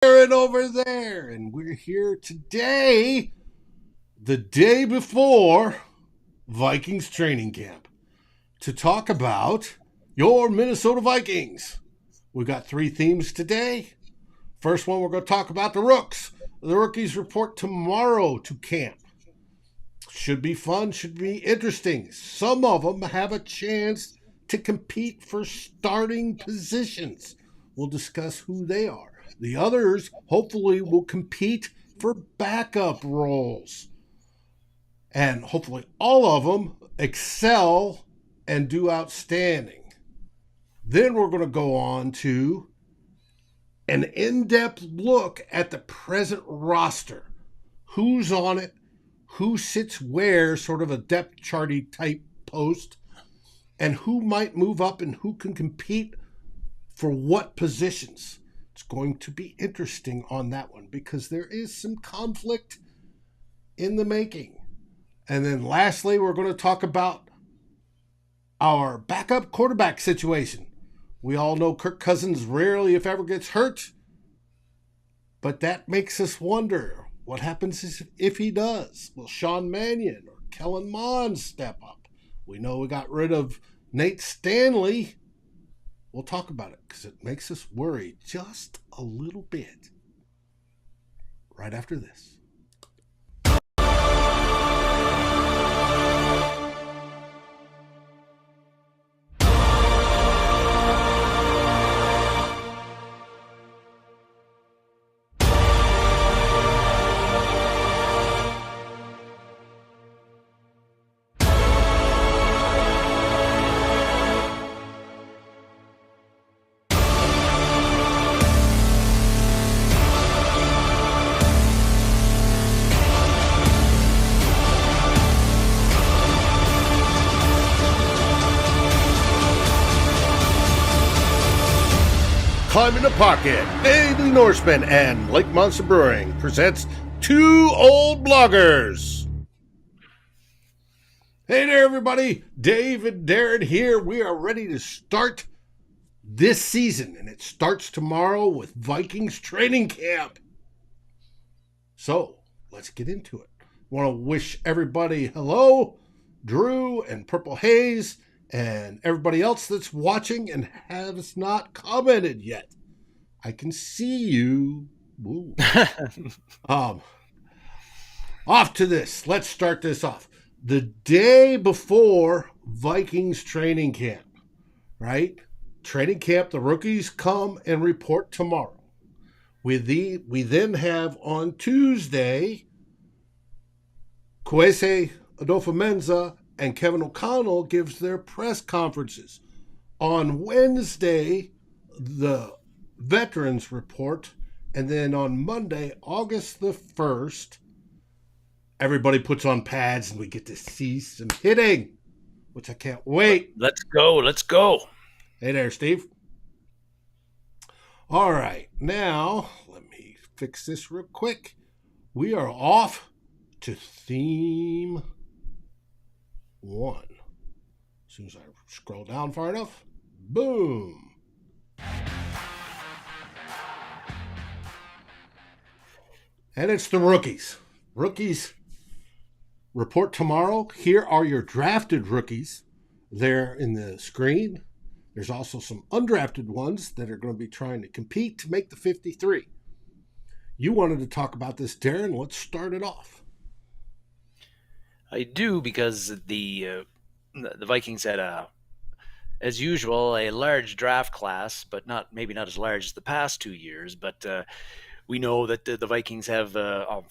Darren over there, and we're here today, the day before Vikings training camp, to talk about your Minnesota Vikings. We got three themes today. First one, we're going to talk about the Rooks. The rookies report tomorrow to camp. Should be fun, should be interesting. Some of them have a chance to compete for starting positions. We'll discuss who they are. The others, hopefully, will compete for backup roles. And hopefully all of them excel and do outstanding. Then we're going to go on to an in-depth look at the present roster. Who's on it? Who sits where, sort of a depth charty type post, and who might move up and who can compete for what positions. It's going to be interesting on that one because there is some conflict in the making. And then lastly, we're going to talk about our backup quarterback situation. We all know Kirk Cousins rarely, if ever, gets hurt. But that makes us wonder, what happens if he does? Will Sean Mannion or Kellen Mond step up? We know we got rid of Nate Stanley. We'll talk about it because it makes us worry just a little bit. Right after this. Climb in the Pocket, Daily Norseman, and Lake Monster Brewing presents Two Old Bloggers. Hey there, everybody. Dave and Darren here. We are ready to start this season, and it starts tomorrow with Vikings training camp. So, let's get into it. I want to wish everybody hello, Drew and Purple Haze, and everybody else that's watching and has not commented yet. I can see you. Off to this. Let's start this off. The day before Vikings training camp, right? Training camp, the rookies come and report tomorrow. We then have on Tuesday, Kwesi Adolfo-Mensa and Kevin O'Connell gives their press conferences. On Wednesday, the veterans report, and then on Monday, August the 1st, everybody puts on pads and we get to see some hitting, which I can't wait. Let's go. Hey there, Steve. All right, now let me fix this real quick. We are off to theme 1. As soon as I scroll down far enough, boom. And it's the rookies. Rookies report tomorrow. Here are your drafted rookies. They're in the screen. There's also some undrafted ones that are going to be trying to compete to make the 53. You wanted to talk about this, Darren. Let's start it off. I do, because the Vikings had as usual, a large draft class, but maybe not as large as the past 2 years. But we know that the Vikings have a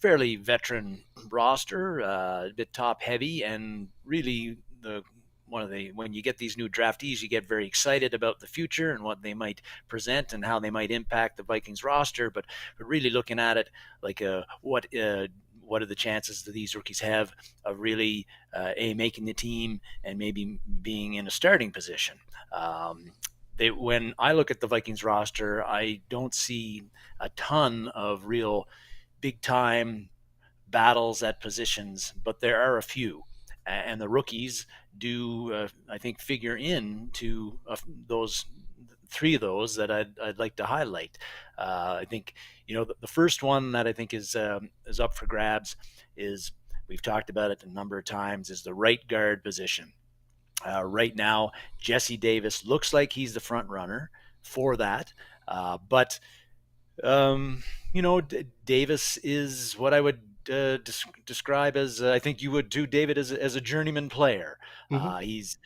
fairly veteran roster, a bit top heavy, and really when you get these new draftees, you get very excited about the future and what they might present and how they might impact the Vikings roster. But really looking at it like what are the chances that these rookies have of really making the team and maybe being in a starting position. When I look at the Vikings roster, I don't see a ton of real big-time battles at positions, but there are a few. And the rookies do, I think, figure into those three of those that I'd like to highlight. I think the first one that I think is up for grabs is, we've talked about it a number of times, is the right guard position. Right now, Jesse Davis looks like he's the front runner for that, but Davis is what I would describe as, I think you would too, David, as a journeyman player. Mm-hmm. He's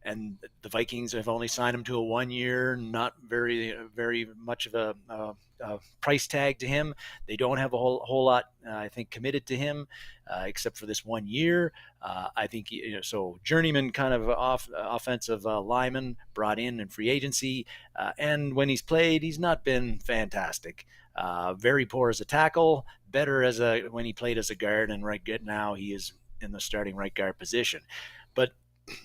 and the Vikings have only signed him to a 1 year, not very, very much of a price tag to him. They don't have a whole lot, I think, committed to him, except for this 1 year. I think, so journeyman kind of offensive lineman brought in free agency. And when he's played, he's not been fantastic. Very poor as a tackle, better when he played as a guard, and right now he is in the starting right guard position. But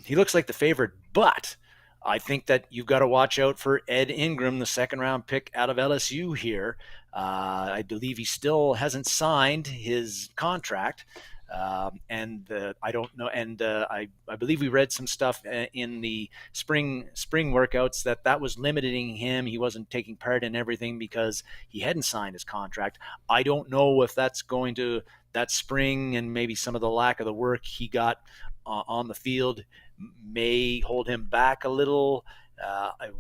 he looks like the favorite. But I think that you've got to watch out for Ed Ingram, the second-round pick out of LSU here. I believe he still hasn't signed his contract. I don't know. And I believe we read some stuff in the spring workouts that was limiting him. He wasn't taking part in everything because he hadn't signed his contract. I don't know if that's going to, that spring, and maybe some of the lack of the work he got on the field may hold him back a little.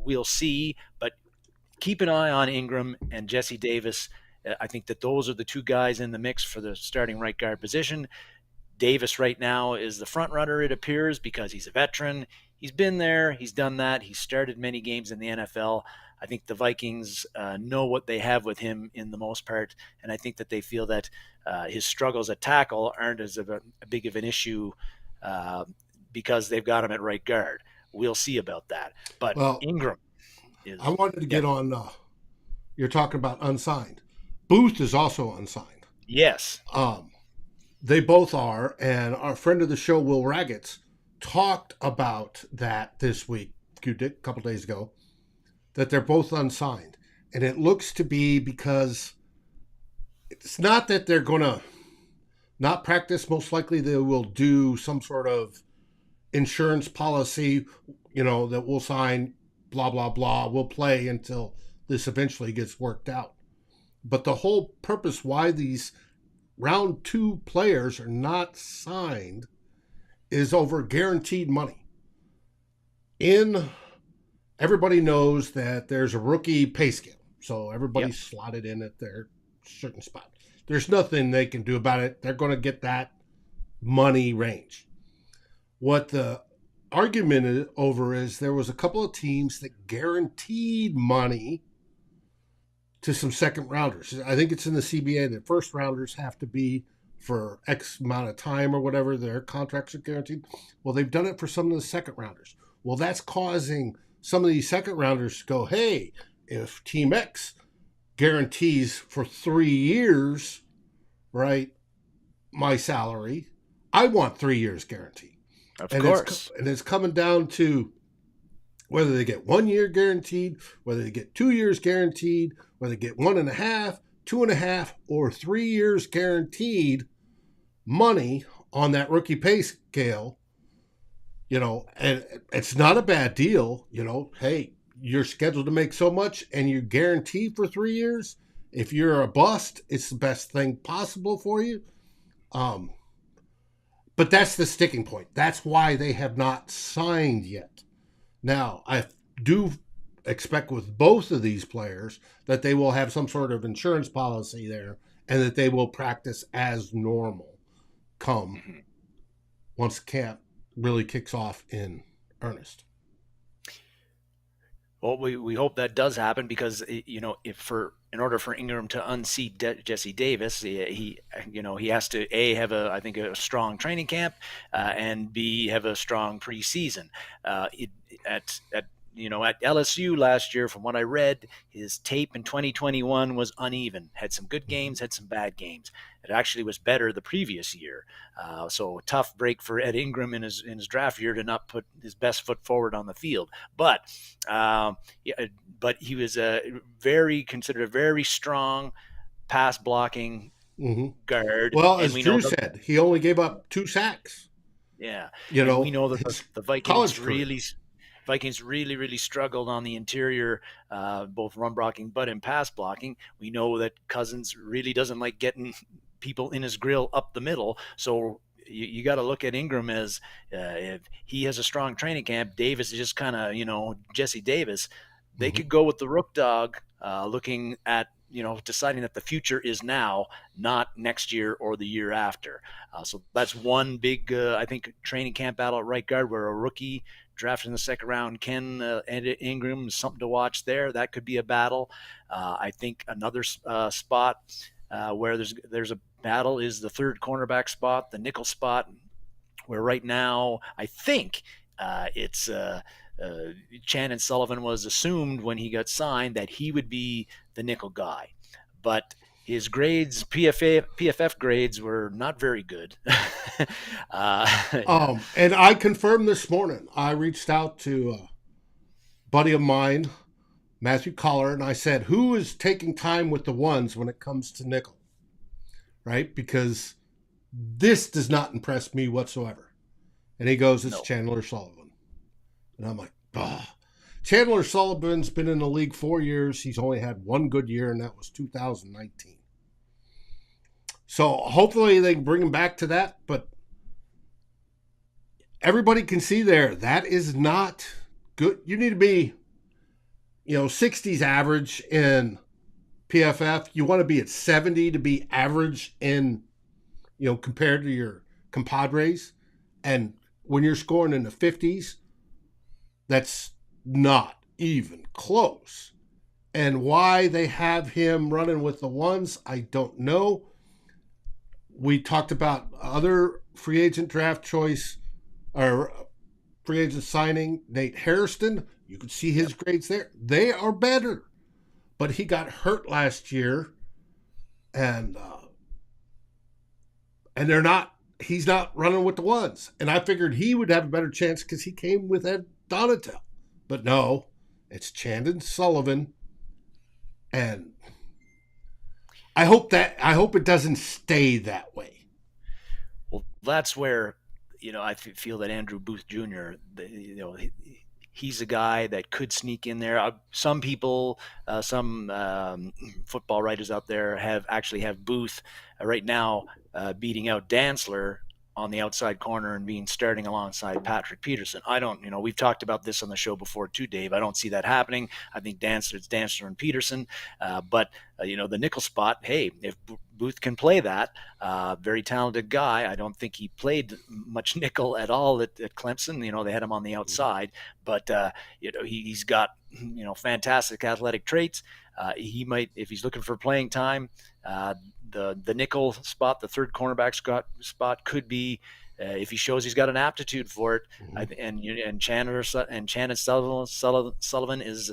We'll see. But keep an eye on Ingram and Jesse Davis. I think that those are the two guys in the mix for the starting right guard position. Davis right now is the front runner, it appears, because he's a veteran. He's been there. He's done that. He's started many games in the NFL. I think the Vikings know what they have with him in the most part, and I think that they feel that his struggles at tackle aren't as big of an issue because they've got him at right guard. We'll see about that. But Ingram is... I wanted to get on, you're talking about unsigned. Booth is also unsigned. Yes. They both are, and our friend of the show, Will Raggets, talked about that this week, a couple days ago, that they're both unsigned. And it looks to be because it's not that they're going to not practice. Most likely they will do some sort of insurance policy, that we'll sign, blah, blah, blah. We'll play until this eventually gets worked out. But the whole purpose why these round 2 players are not signed is over guaranteed money. Everybody knows that there's a rookie pay scale, so everybody's slotted in at their certain spot. There's nothing they can do about it. They're going to get that money range. What the argument over is there was a couple of teams that guaranteed money to some second rounders. I think it's in the CBA that first rounders have to be for X amount of time or whatever. Their contracts are guaranteed. Well, they've done it for some of the second rounders. Well, that's causing some of these second rounders to go, hey, if Team X guarantees for 3 years, right, my salary, I want 3 years guarantee. Of course. It's coming down to whether they get 1 year guaranteed, whether they get 2 years guaranteed, whether they get 1.5, 2.5, or 3 years guaranteed money on that rookie pay scale. And it's not a bad deal. Hey, you're scheduled to make so much and you're guaranteed for 3 years. If you're a bust, it's the best thing possible for you. But that's the sticking point. That's why they have not signed yet. Now, I do expect with both of these players that they will have some sort of insurance policy there and that they will practice as normal come once camp really kicks off in earnest. Well, we hope that does happen because, in order for Ingram to unseat Jesse Davis, he has to have a strong training camp, and B, have a strong preseason. At LSU last year, from what I read, his tape in 2021 was uneven. Had some good games, had some bad games. It actually was better the previous year. So a tough break for Ed Ingram in his draft year to not put his best foot forward on the field. But he was considered a very strong pass blocking guard. Well, as Drew said, he only gave up 2 sacks. Yeah, we know that the Vikings Vikings really, really struggled on the interior, both run blocking but in pass blocking. We know that Cousins really doesn't like getting people in his grill up the middle. So you got to look at Ingram as if he has a strong training camp. Davis is just kind of, Jesse Davis. They Mm-hmm. could go with the Rook Dog, looking at, deciding that the future is now, not next year or the year after. So that's one big, I think, training camp battle at right guard where a rookie drafted in the second round, Ken Ingram, is something to watch there. That could be a battle. I think another spot where there's a battle is the third cornerback spot, the nickel spot, where right now I think it's Chan and Sullivan was assumed when he got signed that he would be the nickel guy, but his grades, PFF grades, were not very good. Yeah. And I confirmed this morning. I reached out to a buddy of mine, Matthew Collar, and I said, "Who is taking time with the ones when it comes to nickel?" Right? Because this does not impress me whatsoever. And he goes, "It's No. Chandler Sullivan." And I'm like, "Bah." Chandler Sullivan's been in the league 4 years. He's only had one good year, and that was 2019. So hopefully they can bring him back to that. But everybody can see there, that is not good. You need to be, 60s average in PFF. You want to be at 70 to be average in, compared to your compadres. And when you're scoring in the 50s, that's not even close. And why they have him running with the ones, I don't know. We talked about other free agent draft choice or free agent signing, Nate Hairston. You can see his grades there. They are better. But he got hurt last year, and he's not running with the ones. And I figured he would have a better chance because he came with Ed Donatel. But no, it's Chandon Sullivan. And I hope it doesn't stay that way. Well, that's where, I feel that Andrew Booth Jr., he's a guy that could sneak in there. Some people, some football writers out there have Booth right now beating out Dantzler on the outside corner and starting alongside Patrick Peterson. I don't, we've talked about this on the show before too, Dave. I don't see that happening. I think it's Dantzler and Peterson. But the nickel spot, hey, if Booth can play that, very talented guy. I don't think he played much nickel at all at Clemson. They had him on the outside, but he's got, fantastic athletic traits. He might, if he's looking for playing time, the nickel spot, the third cornerback spot could be, if he shows he's got an aptitude for it. Mm-hmm. And Chandon Sullivan is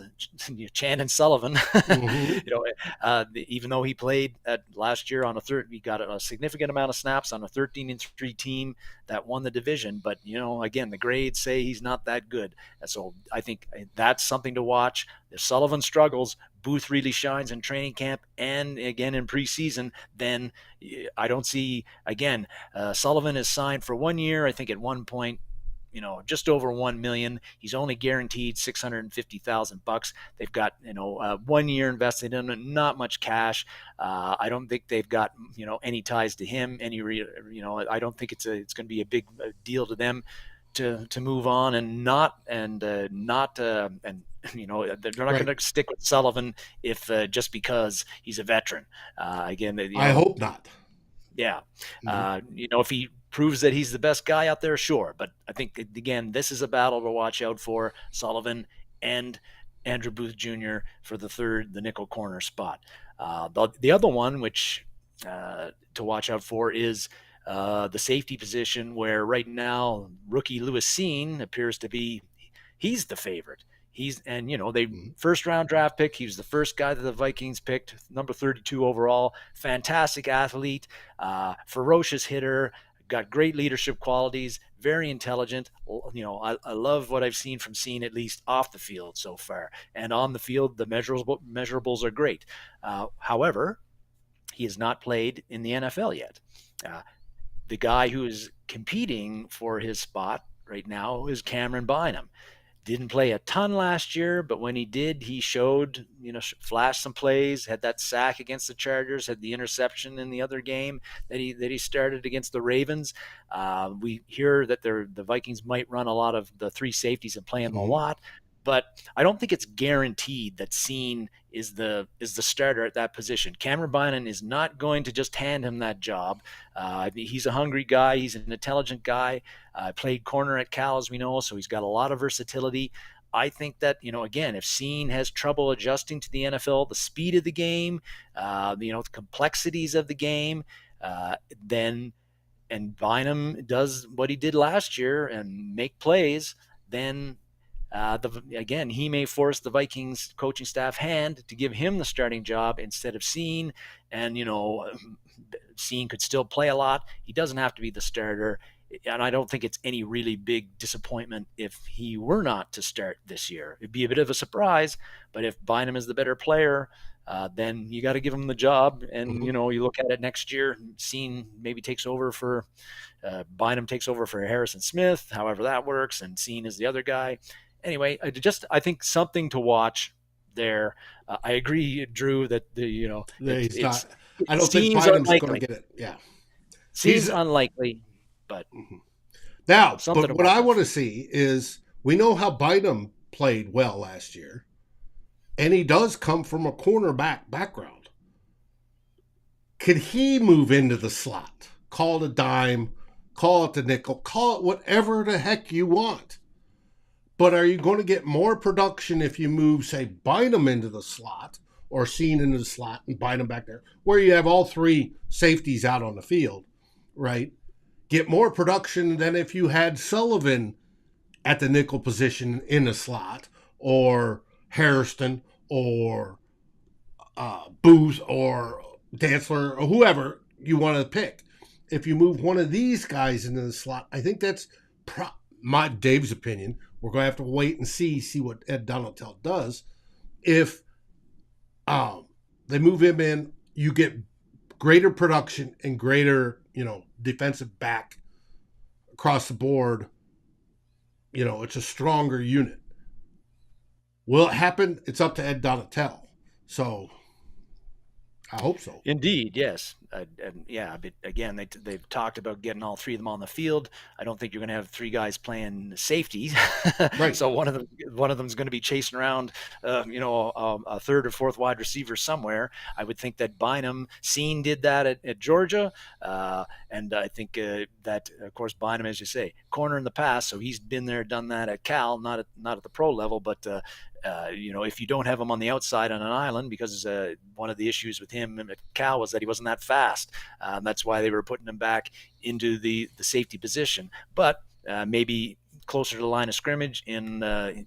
Chandon Sullivan. Mm-hmm. Even though he played last year he got a significant amount of snaps on a 13-3 team that won the division. But again, the grades say he's not that good. And so I think that's something to watch. If Sullivan struggles, Booth really shines in training camp and again in preseason, then I don't see, again, Sullivan is signed for 1 year. I think at one point, just over 1 million. He's only guaranteed $650,000. They've got 1 year invested in him, not much cash. I don't think they've got any ties to him. I don't think it's going to be a big deal to them to move on and they're not going to stick with Sullivan if just because he's a veteran. Again, I hope not. Yeah. Mm-hmm. If he proves that he's the best guy out there, sure. But I think, again, this is a battle to watch out for, Sullivan and Andrew Booth Jr. for the nickel corner spot. The other one, which to watch out for, is the safety position, where right now rookie Lewis Cine appears to be, he's the favorite. First round draft pick. He was the first guy that the Vikings picked, number 32 overall. Fantastic athlete, ferocious hitter, got great leadership qualities, very intelligent. I love what I've seen from Cine, at least off the field so far. And on the field, the measurables are great. However, he has not played in the NFL yet. The guy who is competing for his spot right now is Cameron Bynum. Didn't play a ton last year, but when he did, he showed, flashed some plays, had that sack against the Chargers, had the interception in the other game that he started against the Ravens. We hear that the Vikings might run a lot of the three safeties and play him a lot, but I don't think it's guaranteed that Cine is the starter at that position. Cameron Bynum is not going to just hand him that job. He's a hungry guy. He's an intelligent guy. Played corner at Cal, as we know, so he's got a lot of versatility. I think that, again, if Cine has trouble adjusting to the NFL, the speed of the game, the complexities of the game, then, and Bynum does what he did last year and make plays, then again, he may force the Vikings coaching staff hand to give him the starting job instead of Cine. And, Cine could still play a lot. He doesn't have to be the starter. And I don't think it's any really big disappointment if he were not to start this year. It'd be a bit of a surprise, but if Bynum is the better player, then you got to give him the job. And, you look at it next year, Cine maybe takes over for Bynum takes over for Harrison Smith, however that works, and Cine is the other guy. Anyway, I think something to watch there. I agree, Drew, that he's not. I don't think Bynum's going to get it. Yeah, seems unlikely, but now. But what I want to see is, we know how Bynum played well last year, and he does come from a cornerback background. Could he move into the slot? Call it a dime, call it the nickel, call it whatever the heck you want. But are you going to get more production if you move, say, Bynum into the slot or Cine into the slot and Bynum back there, where you have all three safeties out on the field, right? Get more production than if you had Sullivan at the nickel position in the slot, or Hairston, or Booth, or Dantzler, or whoever you want to pick. If you move one of these guys into the slot, I think that's Dave's opinion. We're going to have to wait and see what Ed Donatel does. If they move him in, you get greater production and greater, defensive back across the board. It's a stronger unit. Will it happen? It's up to Ed Donatel. So I hope so. Indeed, yes. But again, they've talked about getting all three of them on the field. I don't think you're going to have three guys playing safeties. Right. So one of them is going to be chasing around, a third or fourth wide receiver somewhere. I would think that Bynum, Cine did that at Georgia, and I think that, of course, Bynum, as you say, corner in the past, so he's been there, done that at Cal, not at the pro level, but if you don't have him on the outside on an island, because one of the issues with him at Cal was that he wasn't that fast. That's why they were putting him back into the safety position. But maybe closer to the line of scrimmage in the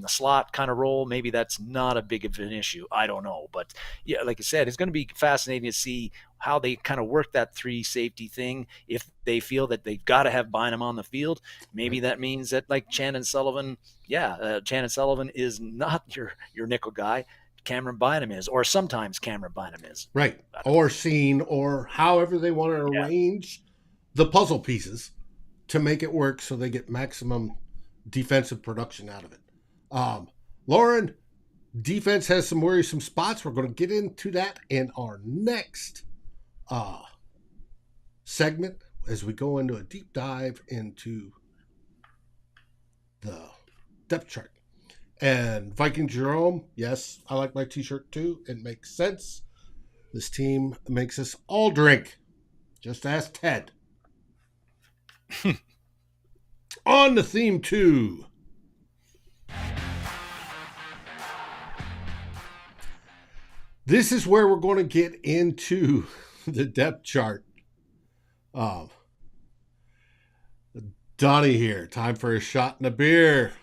slot kind of role, maybe that's not a big of an issue. I don't know. But yeah, like I said, it's going to be fascinating to see how they kind of work that three safety thing. If they feel that they've got to have Bynum on the field, maybe that means that, like Chandon Sullivan is not your nickel guy. Cameron Bynum is, or sometimes Cameron Bynum is. Right. Or Cine, or however they want to arrange the puzzle pieces to make it work so they get maximum defensive production out of it. Lauren, defense has some worrisome spots. We're going to get into that in our next segment as we go into a deep dive into the depth chart. And Viking Jerome, yes, I like my t-shirt too. It makes sense. This team makes us all drink. Just ask Ted. On to theme 2. This is where we're going to get into the depth chart. Donnie here. Time for a shot and a beer.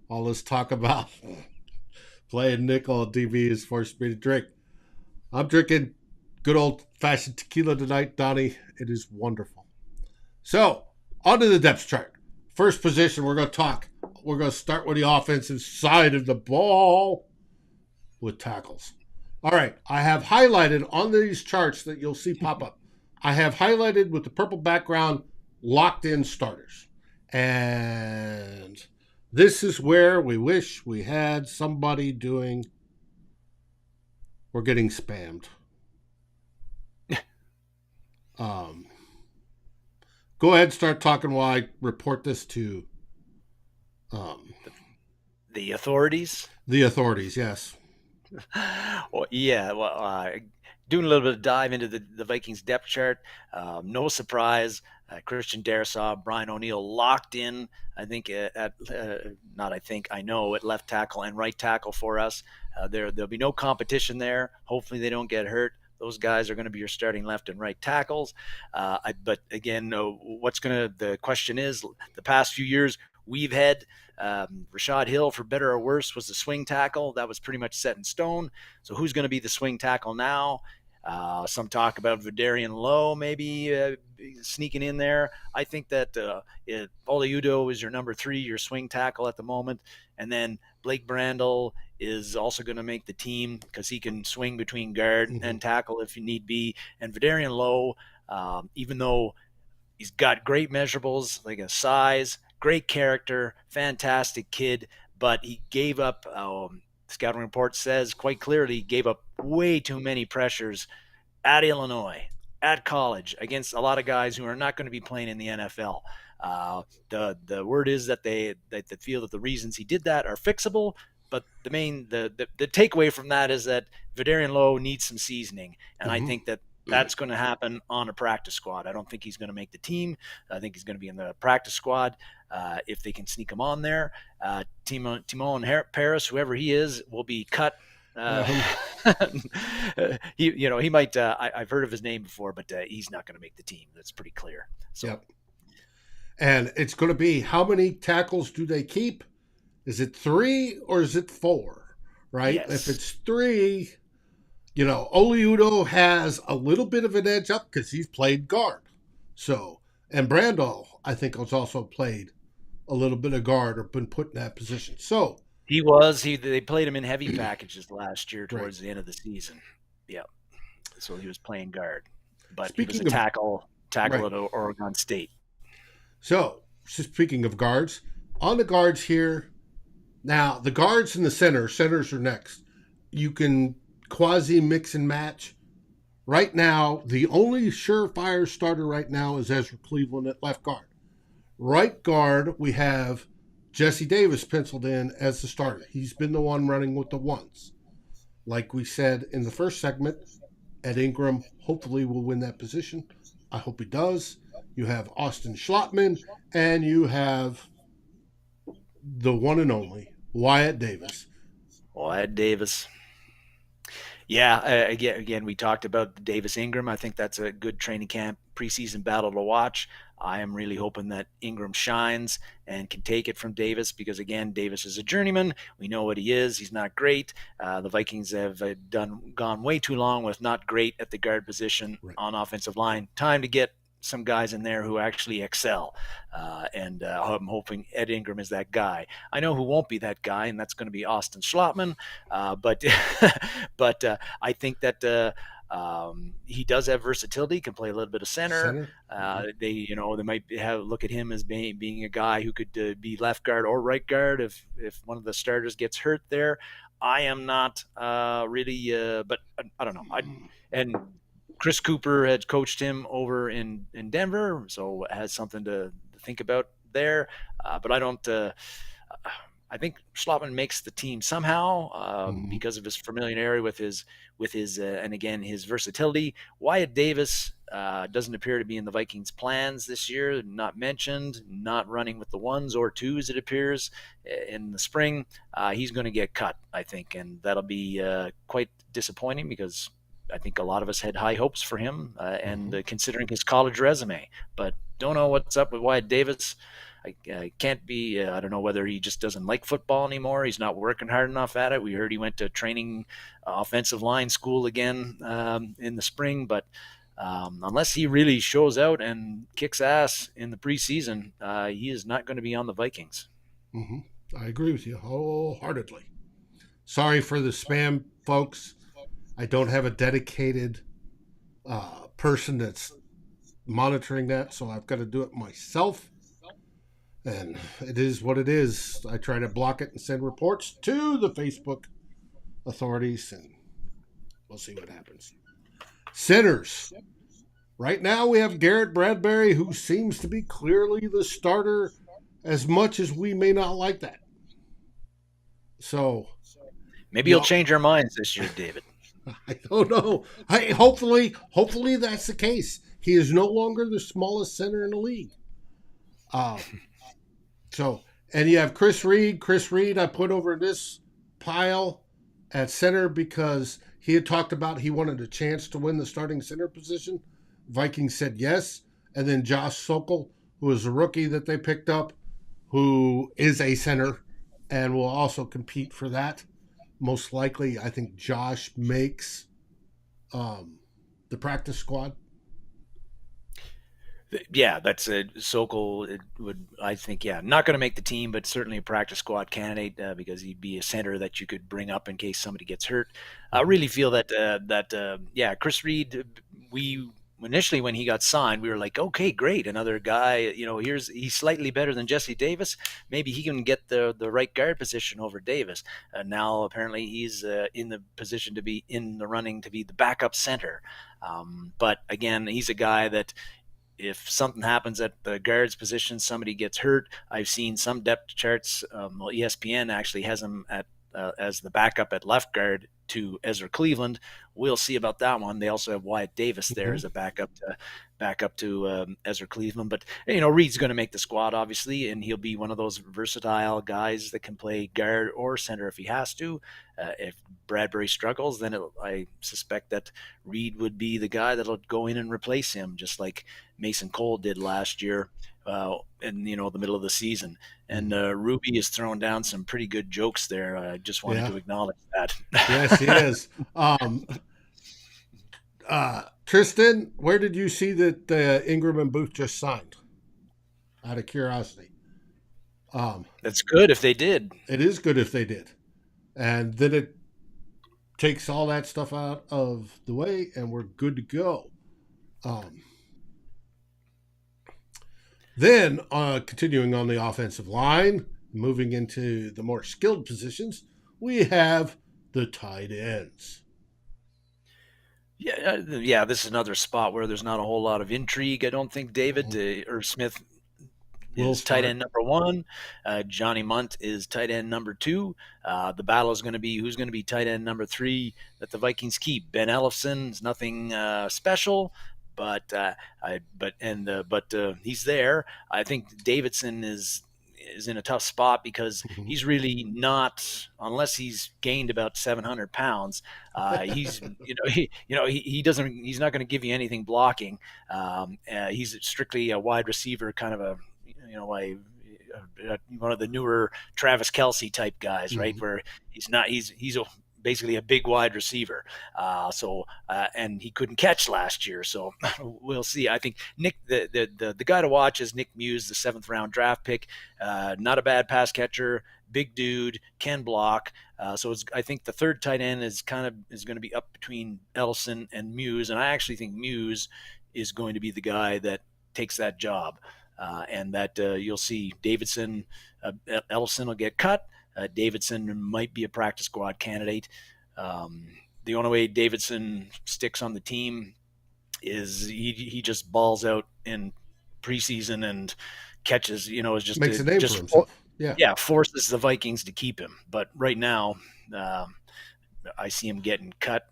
All this talk about playing nickel DB is forced me to drink. I'm drinking good old-fashioned tequila tonight, Donnie. It is wonderful. So, on to the depth chart. First position, we're going to start with the offensive side of the ball with tackles. All right, I have highlighted on these charts that you'll see pop up. I have highlighted with the purple background locked-in starters. And This is where we wish we had somebody doing. We're getting spammed. Um, Go ahead, start talking while I report this to um, The authorities. the authorities. Yes. Well, yeah. Well, doing a little bit of dive into the Vikings depth chart. No surprise, Christian Darrisaw, Brian O'Neill locked in. I think at not. I think I know at left tackle and right tackle for us. There'll be no competition there. Hopefully they don't get hurt. Those guys are going to be your starting left and right tackles. But again, the question is, the past few years we've had Rashad Hill, for better or worse, was the swing tackle. That was pretty much set in stone. So who's going to be the swing tackle now? Some talk about Vidarian Lowe maybe sneaking in there. I think that Oliudo is your number 3, your swing tackle at the moment. And then Blake Brandel is also going to make the team because he can swing between guard and tackle if you need be. And Vidarian Lowe, even though he's got great measurables, like a size, great character, fantastic kid, but he gave up. Scouting report says quite clearly he gave up way too many pressures at Illinois, at college, against a lot of guys who are not going to be playing in the NFL. The word is that they feel that the reasons he did that are fixable, but the takeaway from that is that Vidarian Lowe needs some seasoning, and I think that that's going to happen on a practice squad. I don't think he's going to make the team. I think he's going to be in the practice squad if they can sneak him on there. Timon Paris, whoever he is, will be cut. He might. I've heard of his name before, but he's not going to make the team. That's pretty clear. So. Yep. And it's going to be, how many tackles do they keep? Is it 3 or is it 4? Right? Yes. If it's 3, Oliudo has a little bit of an edge up because he's played guard. So, and Brandel, I think, has also played a little bit of guard or been put in that position. So they played him in heavy packages last year towards the end of the season. Yeah. So he was playing guard, but he was a tackle at Oregon State. So speaking of guards, on the guards here, now the guards and the centers are next. You can quasi mix and match. Right now, the only surefire starter right now is Ezra Cleveland at left guard. Right guard, we have Jesse Davis penciled in as the starter. He's been the one running with the ones. Like we said in the first segment, Ed Ingram hopefully will win that position. I hope he does. You have Austin Schlottman, and you have the one and only Wyatt Davis. Yeah, again, we talked about Davis Ingram. I think that's a good training camp preseason battle to watch. I am really hoping that Ingram shines and can take it from Davis because, again, Davis is a journeyman. We know what he is. He's not great. The Vikings have gone way too long with not great at the guard position on offensive line. Time to get some guys in there who actually excel. And I'm hoping Ed Ingram is that guy. I know who won't be that guy, and that's going to be Austin Schlottman. But I think that he does have versatility, can play a little bit of center. They might look at him as being a guy who could be left guard or right guard if one of the starters gets hurt there. I am not really, but I don't know. And Chris Cooper had coached him over in Denver, so has something to think about there. But I don't. I think Schlottman makes the team somehow because of his familiarity with his and again his versatility. Wyatt Davis doesn't appear to be in the Vikings' plans this year. Not mentioned. Not running with the 1s or 2s. It appears in the spring. He's going to get cut, I think, and that'll be quite disappointing because I think a lot of us had high hopes for him and considering his college resume, but don't know what's up with Wyatt Davis. I can't be, I don't know whether he just doesn't like football anymore. He's not working hard enough at it. We heard he went to training offensive line school again in the spring, but unless he really shows out and kicks ass in the preseason, he is not going to be on the Vikings. I agree with you wholeheartedly. Sorry for the spam, folks. I don't have a dedicated person that's monitoring that, so I've got to do it myself. And it is what it is. I try to block it and send reports to the Facebook authorities, and we'll see what happens. Centers. Right now we have Garrett Bradberry, who seems to be clearly the starter, as much as we may not like that. So maybe you'll change our minds this year, David. I don't know. Hopefully that's the case. He is no longer the smallest center in the league. And you have Chris Reed. Chris Reed, I put over this pile at center because he had talked about he wanted a chance to win the starting center position. Vikings said yes. And then Josh Sokol, who is a rookie that they picked up, who is a center and will also compete for that. Most likely, I think Josh makes the practice squad. Yeah, that's a Sokol. It would, I think, not going to make the team, but certainly a practice squad candidate because he'd be a center that you could bring up in case somebody gets hurt. I really feel that Chris Reed. We initially when he got signed, we were like, okay, great, another guy. He's slightly better than Jesse Davis. Maybe he can get the right guard position over Davis. Now apparently he's in the position to be in the running to be the backup center. But again, he's a guy that, if something happens at the guards position, somebody gets hurt. I've seen some depth charts. ESPN actually has him at as the backup at left guard to Ezra Cleveland. We'll see about that one. They also have Wyatt Davis there as a backup to Ezra Cleveland. But Reed's going to make the squad, obviously, and he'll be one of those versatile guys that can play guard or center if he has to. If Bradberry struggles, then I suspect that Reed would be the guy that'll go in and replace him, just like Mason Cole did last year in the middle of the season. And Ruby is throwing down some pretty good jokes there. I just wanted to acknowledge that. Yes, he is. Tristan, where did you see that Ingram and Booth just signed? Out of curiosity. That's good if they did. It is good if they did. And then it takes all that stuff out of the way, and we're good to go. Then, continuing on the offensive line, moving into the more skilled positions, we have the tight ends. Yeah, this is another spot where there's not a whole lot of intrigue. I don't think David or Smith is tight end number one. Johnny Munt is tight end number two. The battle is going to be who's going to be tight end number three that the Vikings keep. Ben Ellefson is nothing special, but he's there. I think Davidson is in a tough spot because he's really not, unless he's gained about 700 pounds. He's he's not going to give you anything blocking. He's strictly a wide receiver, kind of one of the newer Travis Kelce type guys, right? Where he's basically a big wide receiver. And he couldn't catch last year. So we'll see. I think Nick, the guy to watch is Nick Muse, the 7th round draft pick. Not a bad pass catcher, big dude, can block. I think the third tight end is going to be up between Ellison and Muse. And I actually think Muse is going to be the guy that takes that job. And that you'll see Davidson, Ellison will get cut. Davidson might be a practice squad candidate. The only way Davidson sticks on the team is he just balls out in preseason and catches, is just makes a name for himself. Forces the Vikings to keep him. But right now, I see him getting cut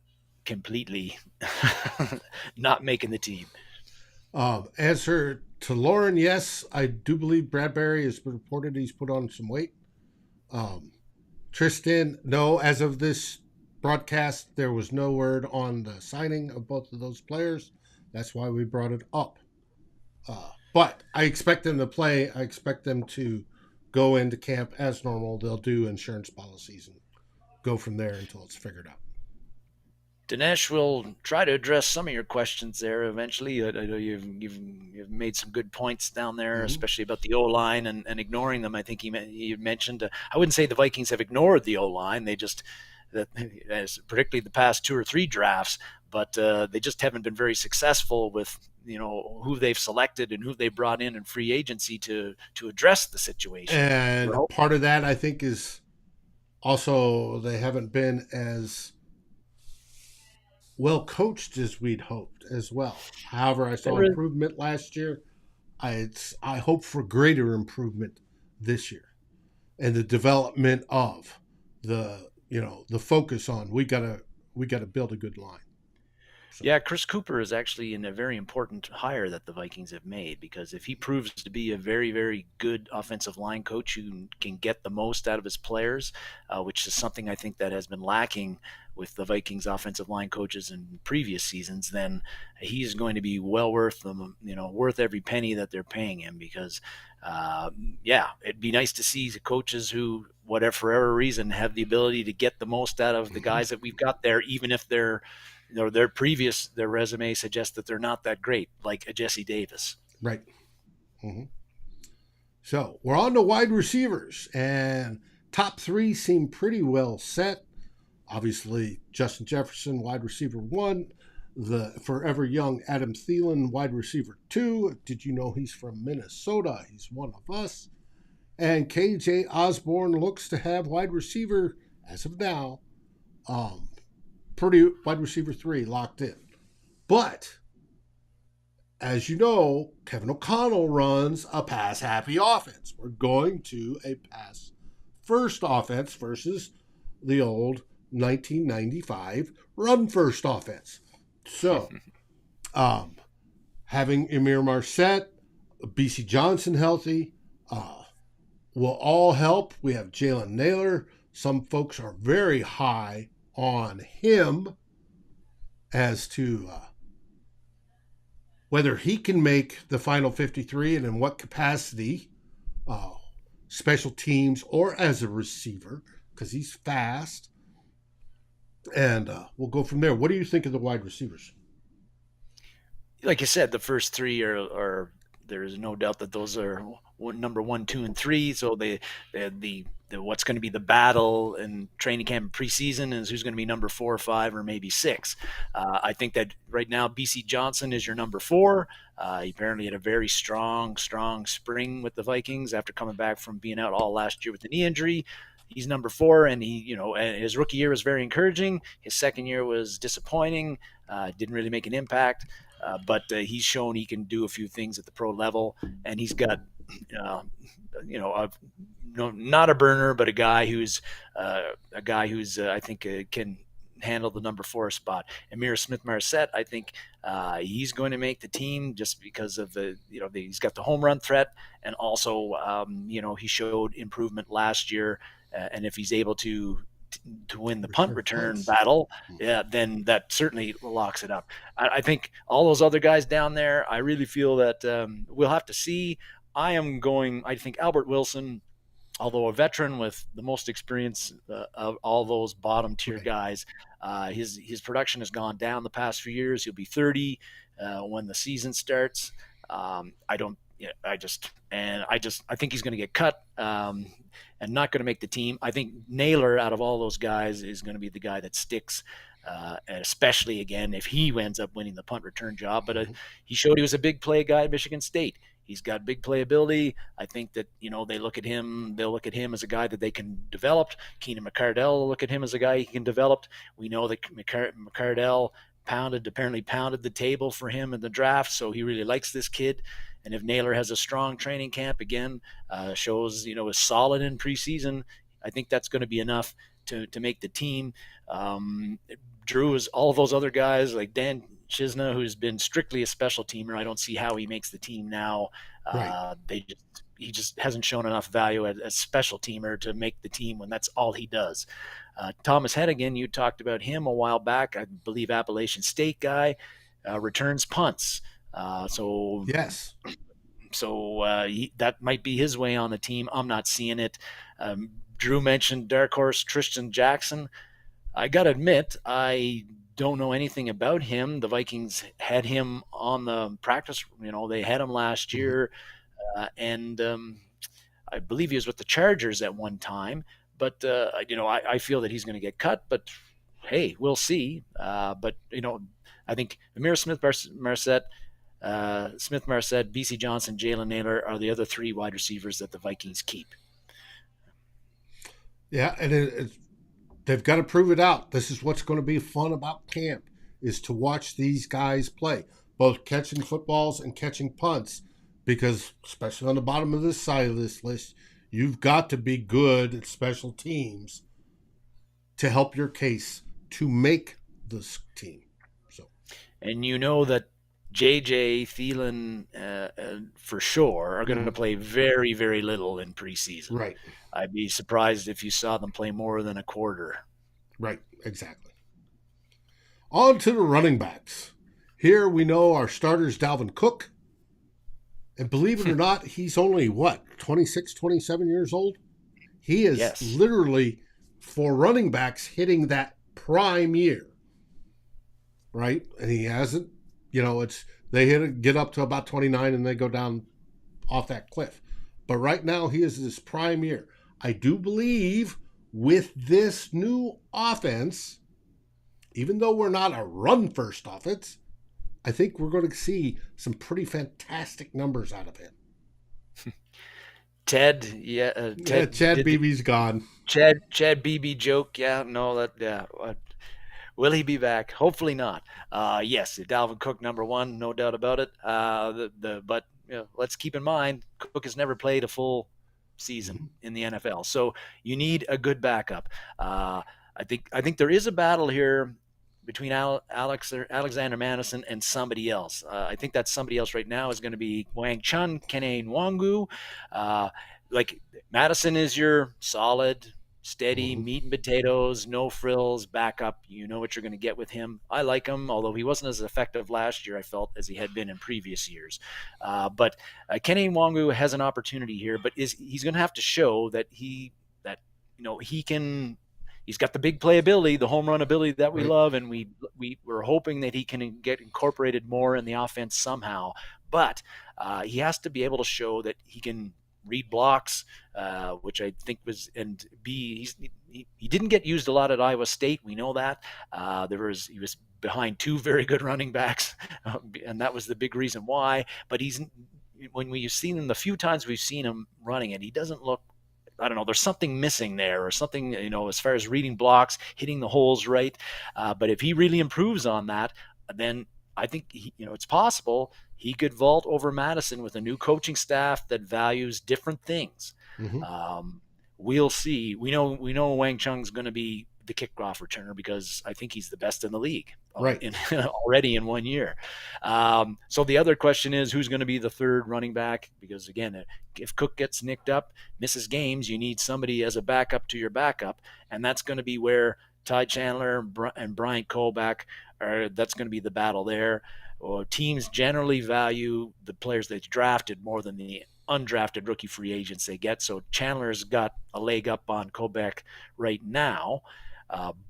completely, not making the team. Answer to Lauren, yes, I do believe Bradberry is reported he's put on some weight. Tristan, no, as of this broadcast, there was no word on the signing of both of those players. That's why we brought it up. But I expect them to play. I expect them to go into camp as normal. They'll do insurance policies and go from there until it's figured out. Dinesh will try to address some of your questions there eventually. I know you've made some good points down there, especially about the O-line and ignoring them. I think you mentioned, I wouldn't say the Vikings have ignored the O-line. They just, particularly the past 2 or 3 drafts, but they just haven't been very successful with, who they've selected and who they brought in free agency to address the situation. And part of that, I think, is also they haven't been as well coached as we'd hoped as well. However, I saw improvement last year. I hope for greater improvement this year, and the development of the focus on we gotta build a good line. So. Yeah, Chris Cooper is actually a very important hire that the Vikings have made, because if he proves to be a very, very good offensive line coach who can get the most out of his players, which is something I think that has been lacking with the Vikings offensive line coaches in previous seasons, then he's going to be well worth them, worth every penny that they're paying him, because it'd be nice to see the coaches who, for whatever reason, have the ability to get the most out of the guys that we've got there, even if they're their resume suggests that they're not that great, like a Jesse Davis. Right. Mm-hmm. So we're on to wide receivers, and top three seem pretty well set. Obviously, Justin Jefferson, wide receiver 1, the forever young Adam Thielen, wide receiver 2. Did you know he's from Minnesota? He's one of us. And KJ Osborne looks to have wide receiver, as of now, pretty wide receiver 3 locked in. But, as you know, Kevin O'Connell runs a pass-happy offense. We're going to a pass-first offense versus the old 1995 run-first offense. So, having Amir Marset, BC Johnson healthy, will all help. We have Jalen Naylor. Some folks are very high on him as to whether he can make the final 53 and in what capacity, special teams or as a receiver, because he's fast. And we'll go from there. What do you think of the wide receivers? Like you said, the first three are there is no doubt that those are number 1, 2, and 3. So the what's going to be the battle in training camp and preseason is who's going to be number 4, 5, or maybe 6. I think that right now BC Johnson is your number 4. He apparently had a very strong spring with the Vikings after coming back from being out all last year with the knee injury. He's number 4, and his rookie year was very encouraging. His second year was disappointing. Didn't really make an impact, but he's shown he can do a few things at the pro level, and he's got, not a burner, but a guy who's I think can handle the number 4 spot. Amir Smith-Marset, I think he's going to make the team just because of he's got the home run threat, and also he showed improvement last year. And if he's able to win the punt return battle, then that certainly locks it up. I think all those other guys down there, I really feel that we'll have to see. I think Albert Wilson, although a veteran with the most experience of all those bottom tier guys, his production has gone down the past few years. He'll be 30 when the season starts. I think he's going to get cut and not going to make the team. I think Naylor, out of all those guys, is going to be the guy that sticks, especially, again, if he ends up winning the punt return job. But he showed he was a big play guy at Michigan State. He's got big playability. I think that, they'll look at him as a guy that they can develop. Keenan McCardell will look at him as a guy he can develop. We know that McCardell apparently pounded the table for him in the draft, so he really likes this kid. And if Naylor has a strong training camp, again, shows, is solid in preseason, I think that's going to be enough to make the team. Drew is all of those other guys like Dan Chisna, who's been strictly a special teamer. I don't see how he makes the team now. Right. He just hasn't shown enough value as a special teamer to make the team when that's all he does. Thomas Hennigan, you talked about him a while back. I believe Appalachian State guy, returns punts. Yes. So that might be his way on the team. I'm not seeing it. Drew mentioned dark horse Tristan Jackson. I got to admit, I don't know anything about him. The Vikings had him on the practice. They had him last year, and I believe he was with the Chargers at one time. But I feel that he's going to get cut. But hey, we'll see. I think Amir Smith-Marset, Smith-Mar said BC Johnson, Jalen Naylor are the other 3 wide receivers that the Vikings keep. Yeah, and they've got to prove it out. This is what's going to be fun about camp, is to watch these guys play, both catching footballs and catching punts, because especially on the bottom of this side of this list, you've got to be good at special teams to help your case to make this team. So, and you know that JJ, Thielen, for sure, are going to play very, very little in preseason. Right. I'd be surprised if you saw them play more than a quarter. Right, exactly. On to the running backs. Here we know our starter's Dalvin Cook. And believe it or not, he's only, 26, 27 years old? He is literally, for running backs, hitting that prime year. Right? And he hasn't, get up to about 29 and they go down off that cliff. But right now, he is his prime year. I do believe with this new offense, even though we're not a run-first offense, I think we're going to see some pretty fantastic numbers out of him. Chad Beebe's gone. Chad Beebe joke, will he be back? Hopefully not. Yes, Dalvin Cook number 1, no doubt about it. But let's keep in mind, Cook has never played a full season in the NFL, so you need a good backup. I think there is a battle here between Alexander Madison and somebody else. I think that somebody else right now is going to be Wang Chun, Kene Nwangu. Like Madison is your solid, steady, meat and potatoes, no frills backup. You know what you're going to get with him. I like him, although he wasn't as effective last year, I felt, as he had been in previous years. But Kene Nwangu has an opportunity here, but he's going to have to show that he can. He's got the big playability, the home run ability that we love, and we're hoping that he can get incorporated more in the offense somehow. But he has to be able to show that he can read blocks, which I think he didn't get used a lot at Iowa State. We know that. He was behind 2 very good running backs, and that was the big reason why. But when we've seen him, the few times we've seen him running it, he doesn't look. I don't know, there's something missing there or something, as far as reading blocks, hitting the holes right. But if he really improves on that, then I think, it's possible he could vault over Madison with a new coaching staff that values different things. We'll see. We know Wang Chung's going to be the kickoff returner because I think he's the best in the league already in 1 year. So the other question is, who's going to be the third running back? Because again, if Cook gets nicked up, misses games, you need somebody as a backup to your backup. And that's going to be where Ty Chandler and Bryant Colback that's going to be the battle there. Teams generally value the players they drafted more than the undrafted rookie free agents they get. So Chandler's got a leg up on Colback right now.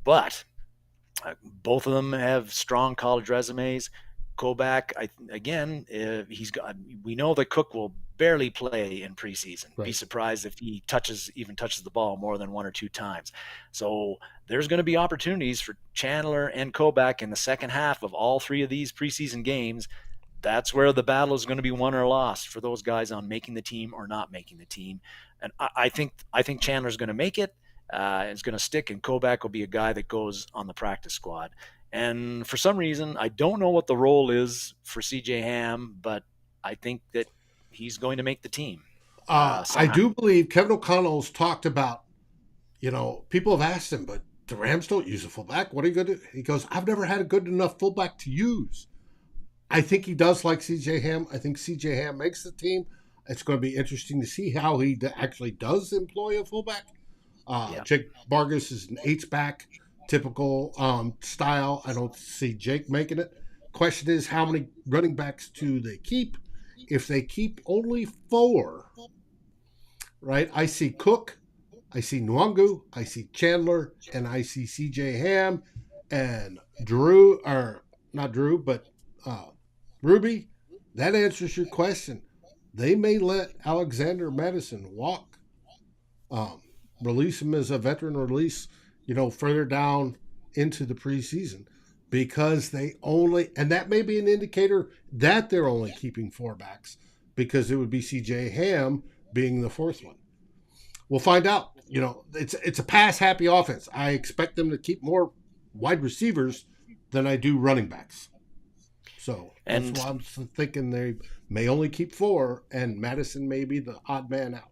But both of them have strong college resumes. Colback, we know that Cook will barely play in preseason. Be surprised if he touches the ball more than 1 or 2 times. So there's going to be opportunities for Chandler and Colback in the second half of all 3 of these preseason games. That's where the battle is going to be won or lost for those guys on making the team or not making the team. And I think Chandler's going to make it. It's going to stick, and Colback will be a guy that goes on the practice squad. And for some reason, I don't know what the role is for C.J. Ham, but I think that he's going to make the team. I do believe Kevin O'Connell's talked about, people have asked him, but the Rams don't use a fullback. What are you going to do? He goes, I've never had a good enough fullback to use. I think he does like C.J. Ham. I think C.J. Ham makes the team. It's going to be interesting to see how he actually does employ a fullback. Jake Vargas is an H-back, typical style. I don't see Jake making it. Question is, how many running backs do they keep? If they keep only 4, right? I see Cook, I see Nwangu, I see Chandler, and I see C.J. Ham and Ruby. That answers your question. They may let Alexander Madison walk. Release him as a veteran release, further down into the preseason. because and that may be an indicator that they're only keeping 4 backs, because it would be CJ Ham being the 4th one. We'll find out. It's a pass happy offense. I expect them to keep more wide receivers than I do running backs. So that's why I'm thinking they may only keep 4, and Madison may be the odd man out.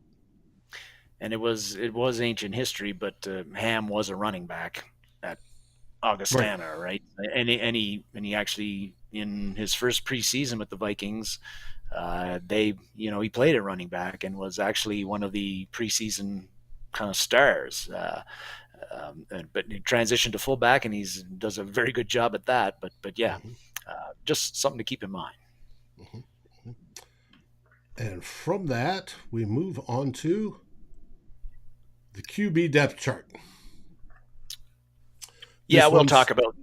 And it was ancient history, but Ham was a running back at Augustana, right? And he actually, in his first preseason with the Vikings, he played at running back and was actually one of the preseason kind of stars. But he transitioned to fullback, and does a very good job at that. But yeah, just something to keep in mind. Mm-hmm. And from that, we move on to the QB depth chart. We'll talk about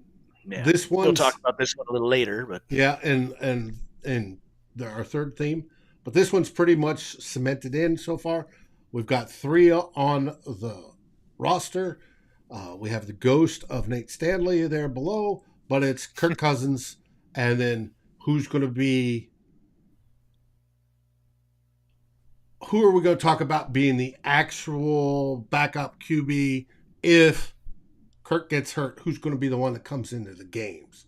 this one. We'll talk about this one a little later, but and our third theme. But this one's pretty much cemented in so far. We've got 3 on the roster. We have the ghost of Nate Stanley there below, but it's Kirk Cousins, and then who are we going to talk about being the actual backup QB if Kirk gets hurt? Who's going to be the one that comes into the games?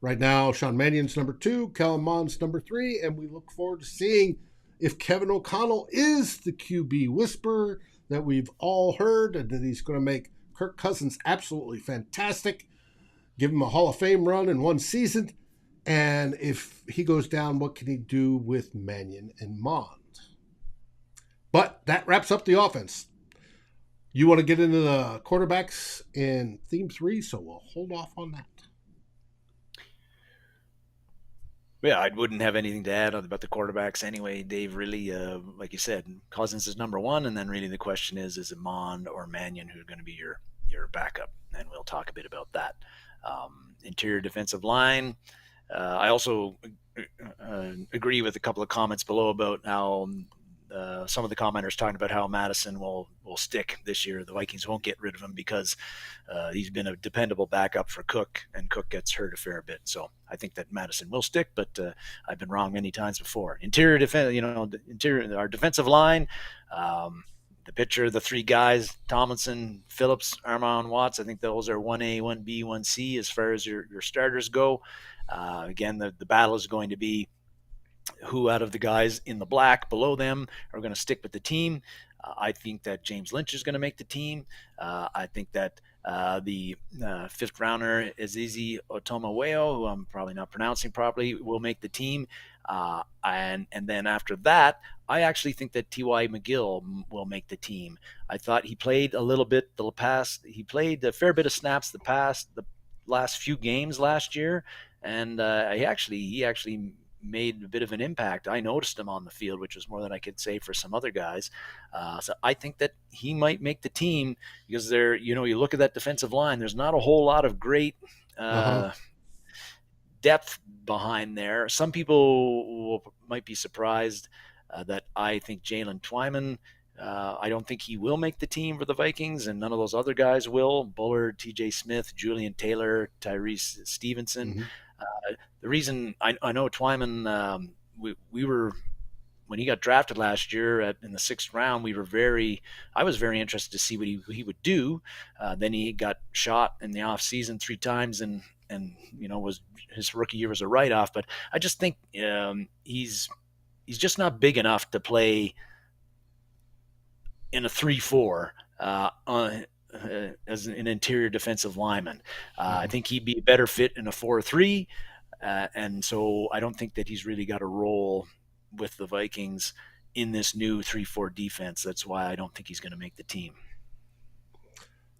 Right now, Sean Mannion's number 2, Kellen Mond's number 3, and we look forward to seeing if Kevin O'Connell is the QB whisperer that we've all heard, and that he's going to make Kirk Cousins absolutely fantastic, give him a Hall of Fame run in one season, and if he goes down, what can he do with Mannion and Mond? But that wraps up the offense. You want to get into the quarterbacks in theme 3, so we'll hold off on that. Yeah, I wouldn't have anything to add about the quarterbacks anyway, Dave. Really, like you said, Cousins is number 1, and then really the question is it Mond or Mannion who's going to be your backup? And we'll talk a bit about that. Interior defensive line. I also agree with a couple of comments below about how some of the commenters talking about how Madison will stick this year. The Vikings won't get rid of him because he's been a dependable backup for Cook, and Cook gets hurt a fair bit. So I think that Madison will stick, but I've been wrong many times before. Interior defense, our defensive line, the pitcher, the 3 guys, Tomlinson, Phillips, Armon, Watts. I think those are 1A, 1B, 1C as far as your starters go. Again, the battle is going to be who out of the guys in the black below them are going to stick with the team. I think that James Lynch is going to make the team. I think that the 5th rounder, Azizi Otomaweo, who I'm probably not pronouncing properly, will make the team. And then after that, I actually think that T.Y. McGill will make the team. I thought he played a little bit he played a fair bit of snaps the last few games last year, and he actually made a bit of an impact. I noticed him on the field, which was more than I could say for some other guys. So I think that he might make the team because you look at that defensive line, there's not a whole lot of great depth behind there. Some people might be surprised that I think Jalen Twyman, I don't think he will make the team for the Vikings, and none of those other guys will. Bullard, TJ Smith, Julian Taylor, Tyrese Stevenson. Mm-hmm. The reason I know Twyman, we were, when he got drafted last year in the 6th round, I was very interested to see what he would do. Then he got shot in the off season 3 times, and was his rookie year was a write-off. But I just think he's just not big enough to play in a 3-4 as an interior defensive lineman. I think he'd be a better fit in a 4-3. And so I don't think that he's really got a role with the Vikings in this new 3-4 defense. That's why I don't think he's going to make the team.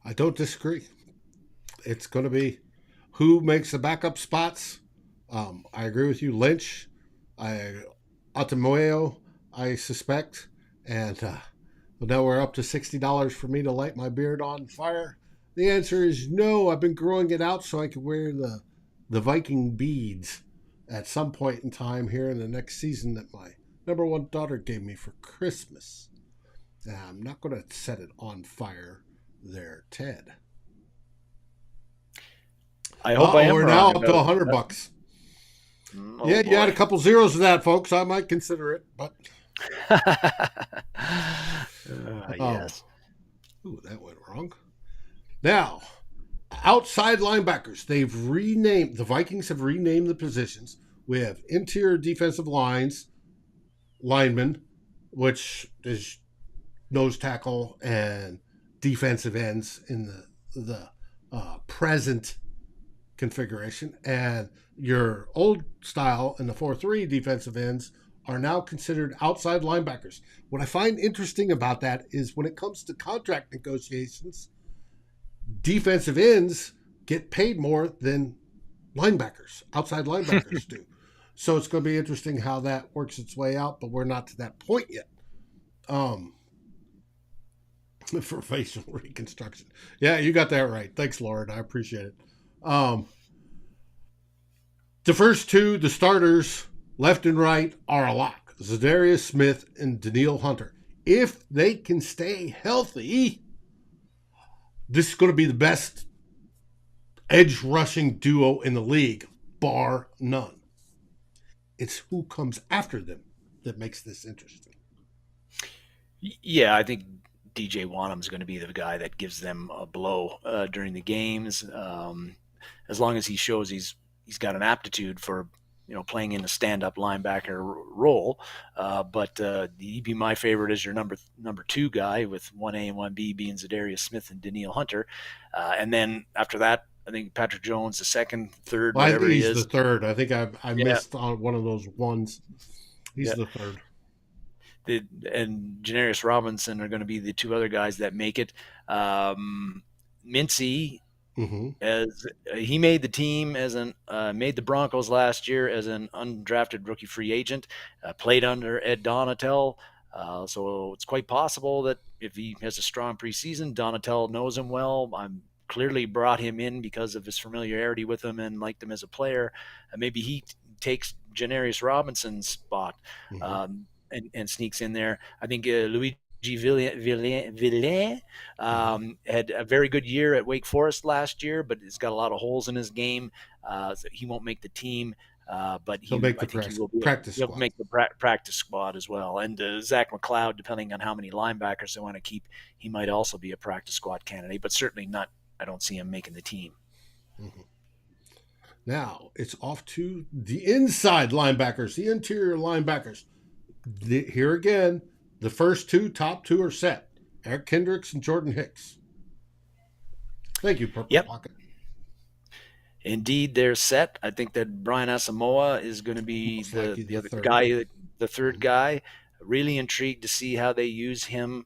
I don't disagree. It's going to be who makes the backup spots. I agree with you. Lynch, Otomoyo, I suspect. And but now we're up to $60 for me to light my beard on fire. The answer is no. I've been growing it out so I can wear the Viking beads at some point in time here in the next season that my number 1 daughter gave me for Christmas. I'm not going to set it on fire there, Ted. I hope I am We're now wrong up to about $100. that. Yeah, Oh you add a boy. couple zeros to that, folks. I might consider it, but um, Yes. ooh, that went wrong. Now, outside linebackers. The Vikings have renamed the positions. We have interior defensive linemen, which is nose tackle and defensive ends in the present configuration. And your old style and the 4-3 defensive ends are now considered outside linebackers. What I find interesting about that is when it comes to contract negotiations, defensive ends get paid more than outside linebackers do. So it's going to be interesting how that works its way out, but we're not to that point yet. Um, for facial reconstruction. Yeah, you got that right. Thanks, Lauren. I appreciate it. Um, the first two, the starters, left and right, are a lock. Zadarius Smith and Danielle Hunter. If they can stay healthy, this is going to be the best edge rushing duo in the league, bar none. It's who comes after them that makes this interesting. Yeah, I think DJ Wanham's going to be the guy that gives them a blow during the games. As long as he shows he's got an aptitude for playing in a stand-up linebacker role. But he'd be my favorite as your number two guy, with 1A and 1B being Zadarius Smith and Danielle Hunter. And then after that, I think Patrick Jones, the second, third, Well, I think whatever he he's the is. third. I think I Yeah, missed on one of those ones. He's yeah. the third. And Janarius Robinson are going to be the two other guys that make it. Mincy, Mm-hmm. as he made the team made the Broncos last year as an undrafted rookie free agent, played under Ed Donatel. So it's quite possible that if he has a strong preseason, Donatel knows him well. I'm clearly brought him in because of his familiarity with him and liked him as a player. Maybe he takes Janarius Robinson's spot. Mm-hmm. And sneaks in there. I think Luigi Villain had a very good year at Wake Forest last year, but he's got a lot of holes in his game. So he won't make the team, but He'll make I the think he will be. practice He'll squad. make the practice squad as well. And Zach McLeod, depending on how many linebackers they want to keep, he might also be a practice squad candidate, but certainly not. I don't see him making the team. Mm-hmm. Now it's off to the inside linebackers, the interior linebackers. Here again, the first top two are set. Eric Kendricks and Jordan Hicks. Thank you, Purple Yep. Pocket. Indeed, they're set. I think that Brian Asamoah is going to be the other guy, the third guy. Really intrigued to see how they use him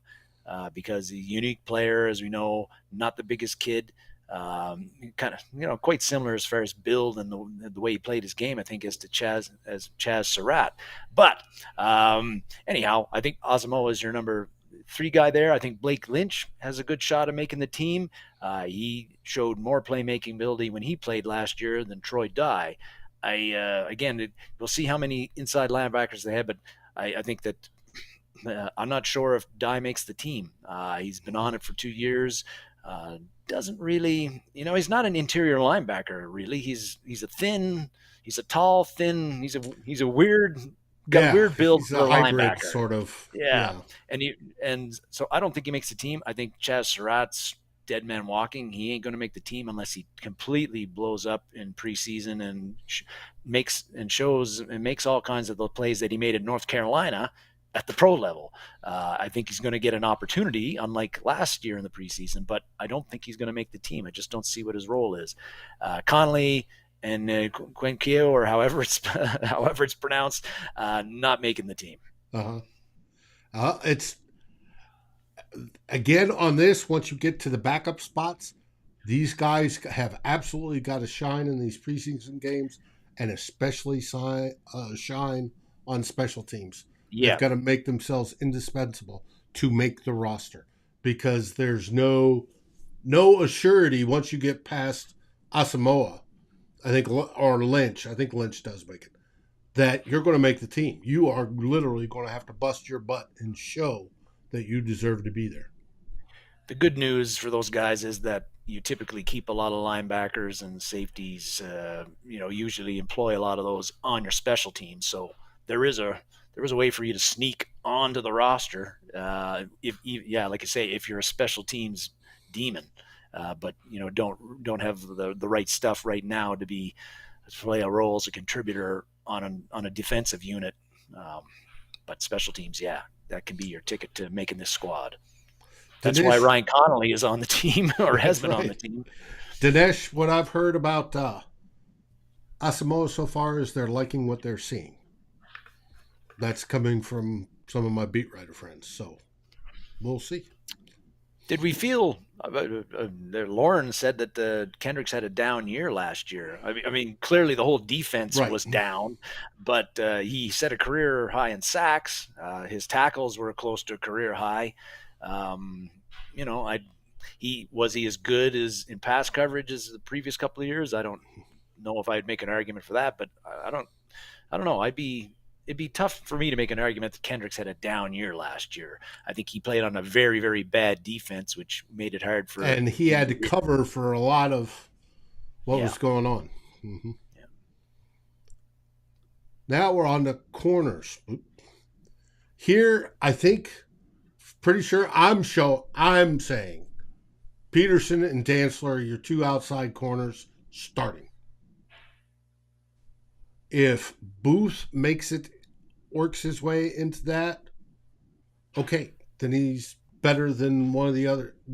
because he's a unique player, as we know, not the biggest kid. Kind of, quite similar as far as build and the way he played his game, I think, as Chaz Surratt. But anyhow, I think Asamoah is your number three guy there. I think Blake Lynch has a good shot of making the team. He showed more playmaking ability when he played last year than Troy Dye. We'll see how many inside linebackers they have, but I think that I'm not sure if Dye makes the team. He's been on it for 2 years. Doesn't really, he's not an interior linebacker really. He's a tall, thin. He's a weird, got a weird build he's for a a hybrid linebacker. sort of. Yeah. And so I don't think he makes the team. I think Chaz Surratt's dead man walking. He ain't going to make the team unless he completely blows up in preseason and makes all kinds of the plays that he made in North Carolina at the pro level. I think he's going to get an opportunity, unlike last year in the preseason, but I don't think he's going to make the team. I just don't see what his role is. Connolly and Quenquio, or however it's pronounced, not making the team. It's again on this. Once you get to the backup spots, these guys have absolutely got to shine in these preseason games, and especially shine on special teams. Yeah. They've got to make themselves indispensable to make the roster, because there's no assurity once you get past Asamoah, I think, or Lynch. I think Lynch does make it, that you're going to make the team. You are literally going to have to bust your butt and show that you deserve to be there. The good news for those guys is that you typically keep a lot of linebackers and safeties. Usually employ a lot of those on your special teams. So there is a way for you to sneak onto the roster. If like I say, if you're a special teams demon, but don't have the right stuff right now to play a role as a contributor on a defensive unit. But special teams, yeah, that can be your ticket to making this squad. That's why Dinesh, Ryan Connolly is on the team or has that's been on the right. teem. Dinesh, what I've heard about Asamoah so far is they're liking what they're seeing. That's coming from some of my beat writer friends. So we'll see. Did we feel? Lauren said that Kendricks had a down year last year. I mean, clearly the whole defense Right. was down, but he set a career high in sacks. His tackles were close to a career high. Um, you know, I he was he as good as in pass coverage as the previous couple of years. I don't know if I'd make an argument for that, but I don't know. It'd be tough for me to make an argument that Kendricks had a down year last year. I think he played on a very, very bad defense, which made it hard for And he him had to. to cover for a lot of what Yeah. was going on. Mm-hmm. Yeah. Now we're on the corners. Here, I think, pretty sure I'm saying Peterson and Dantzler are your two outside corners starting. If Booth works his way into that, okay, then he's better than one of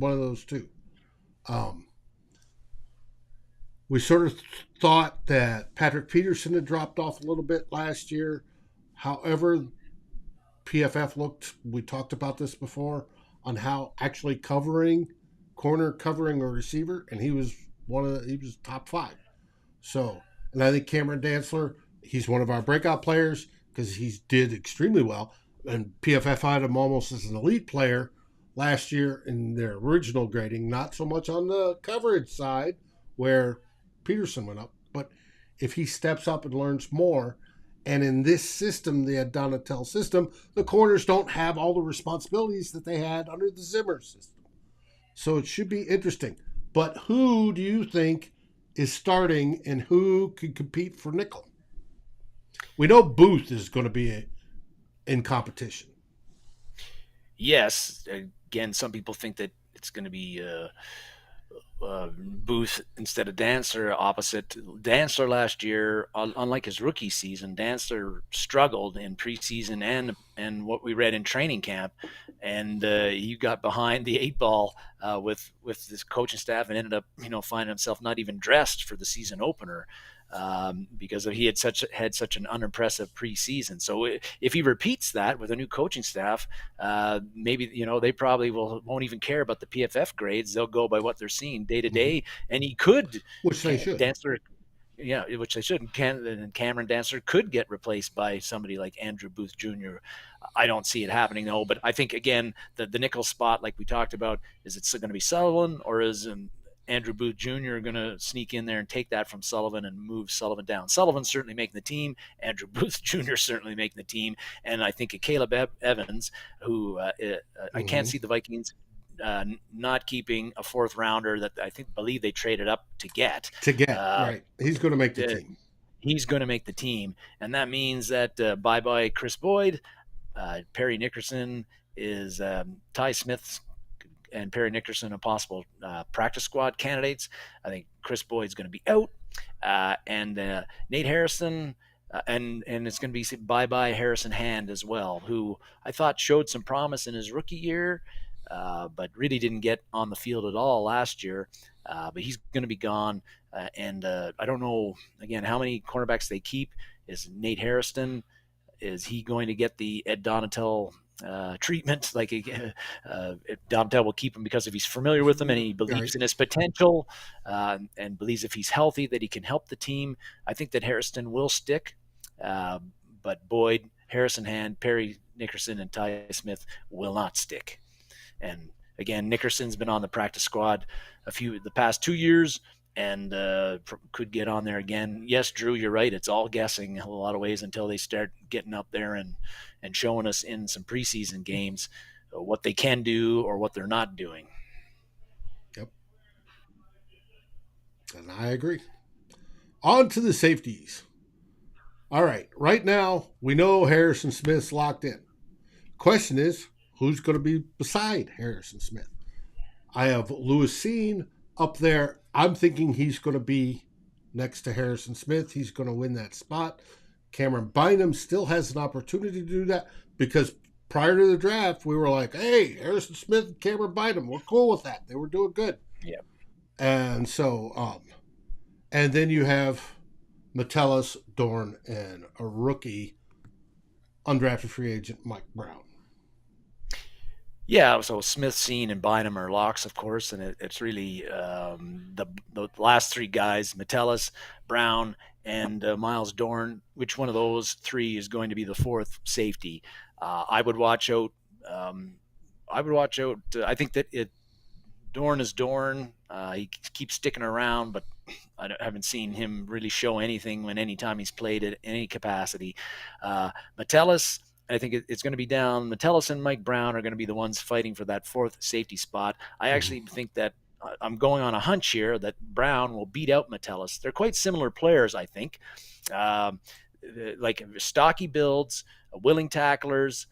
those two. Um, we sort of thought that Patrick Peterson had dropped off a little bit last year. However, PFF looked, we talked about this before, on how actually covering a receiver, and he was top 5. So, and I think Cameron Dantzler, he's one of our breakout players because he did extremely well. And PFF had him almost as an elite player last year in their original grading, not so much on the coverage side where Peterson went up. But if he steps up and learns more, and in this system, the Donatel system, the corners don't have all the responsibilities that they had under the Zimmer system. So it should be interesting. But who do you think is starting and who could compete for nickel? We know Booth is going to be in competition. Yes. Again, some people think that it's going to be Booth instead of Dancer opposite. Dancer last year, unlike his rookie season, Dancer struggled in preseason and what we read in training camp, and he got behind the 8 ball with this coaching staff and ended up finding himself not even dressed for the season opener. Because he had such an unimpressive preseason. So if he repeats that with a new coaching staff, maybe they probably won't even care about the PFF grades. They'll go by what they're seeing day to day, and he could, which they should. Dancer, yeah, which they should. And Cameron Dancer could get replaced by somebody like Andrew Booth Jr. I don't see it happening though, but I think again the nickel spot, like we talked about, is it going to be Sullivan or is Andrew Booth Jr. going to sneak in there and take that from Sullivan and move Sullivan down. Sullivan's certainly making the team. Andrew Booth Jr. certainly making the team. And I think Caleb Evans, who I can't see the Vikings not keeping a 4th rounder that I believe they traded up to get. Right. He's going to make the team. He's going to make the team. And that means that bye-bye Chris Boyd, Perry Nickerson is Ty Smith's and Perry Nickerson are possible practice squad candidates. I think Chris Boyd's going to be out, and Nate Harrison, and it's going to be bye-bye Harrison Hand as well, who I thought showed some promise in his rookie year, but really didn't get on the field at all last year. But he's going to be gone, and I don't know again how many cornerbacks they keep. Is Nate Harrison? Is he going to get the Ed Donatel treatment? Like Donatel will keep him because if he's familiar with him and he believes in his potential and believes if he's healthy that he can help the team. I think that Harrison will stick, but Boyd, Harrison Hand, Perry Nickerson, and Ty Smith will not stick. And again, Nickerson's been on the practice squad the past 2 years. And could get on there again. Yes, Drew, you're right. It's all guessing in a lot of ways until they start getting up there and showing us in some preseason games what they can do or what they're not doing. Yep. And I agree. On to the safeties. All right. Right now, we know Harrison Smith's locked in. Question is, who's going to be beside Harrison Smith? I have Lewis Cine up there. I'm thinking he's going to be next to Harrison Smith. He's going to win that spot. Cameron Bynum still has an opportunity to do that because prior to the draft, we were like, hey, Harrison Smith and Cameron Bynum, we're cool with that. They were doing good. Yeah. And so, and then you have Metellus, Dorn, and a rookie undrafted free agent, Mike Brown. Yeah, so Smith, Cine, and Bynum are locks, of course, and it's really the last three guys, Metellus, Brown, and Miles Dorn. Which one of those three is going to be the fourth safety? I would watch out. I think that Dorn is Dorn. He keeps sticking around, but I haven't seen him really show anything when any time he's played at any capacity. Metellus, I think it's going to be down. Metellus and Mike Brown are going to be the ones fighting for that fourth safety spot. I actually think that I'm going on a hunch here that Brown will beat out Metellus. They're quite similar players, I think. Like stocky builds, willing tacklers,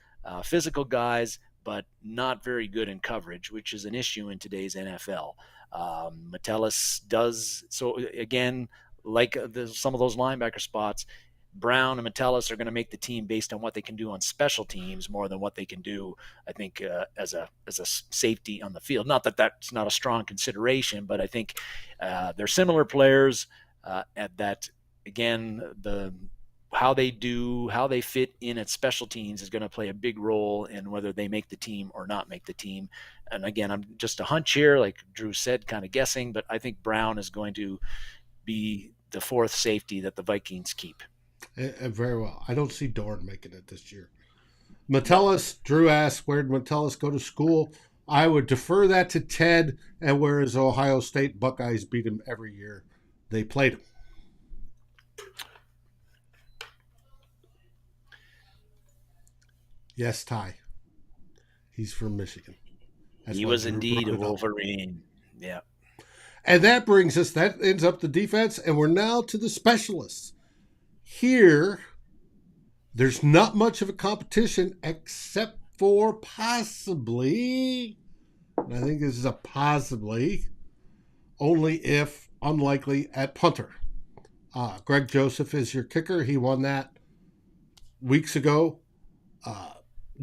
physical guys, but not very good in coverage, which is an issue in today's NFL. Metellus does so again, like some of those linebacker spots. Brown and Metellus are going to make the team based on what they can do on special teams more than what they can do, I think, as a safety on the field. Not that that's not a strong consideration, but I think they're similar players. At that, again, how they fit in at special teams is going to play a big role in whether they make the team or not make the team. And again, I'm just a hunch here, like Drew said, kind of guessing, but I think Brown is going to be the fourth safety that the Vikings keep. Very well. I don't see Dorn making it this year. Metellus, Drew asked, where did Metellus go to school? I would defer that to Ted, and whereas Ohio State Buckeyes beat him every year, they played him. Yes, Ty. He's from Michigan. He was indeed a Wolverine. Yeah. And that ends up the defense, and we're now to the specialists. Here, there's not much of a competition except for possibly, and I think this is a possibly, only if unlikely, at punter. Greg Joseph is your kicker. He won that weeks ago.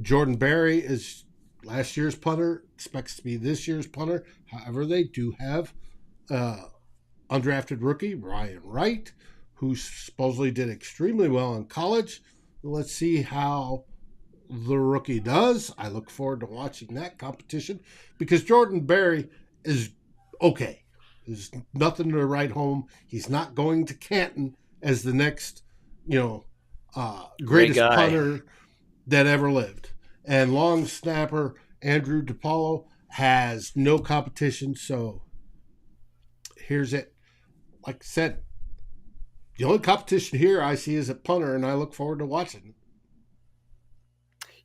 Jordan Berry is last year's punter, expects to be this year's punter. However, they do have undrafted rookie Ryan Wright, who supposedly did extremely well in college. Let's see how the rookie does. I look forward to watching that competition because Jordan Berry is okay. There's nothing to write home. He's not going to Canton as the next, greatest punter that ever lived. And long snapper Andrew DiPaolo has no competition. So here's it. Like I said, the only competition here I see is at punter, and I look forward to watching.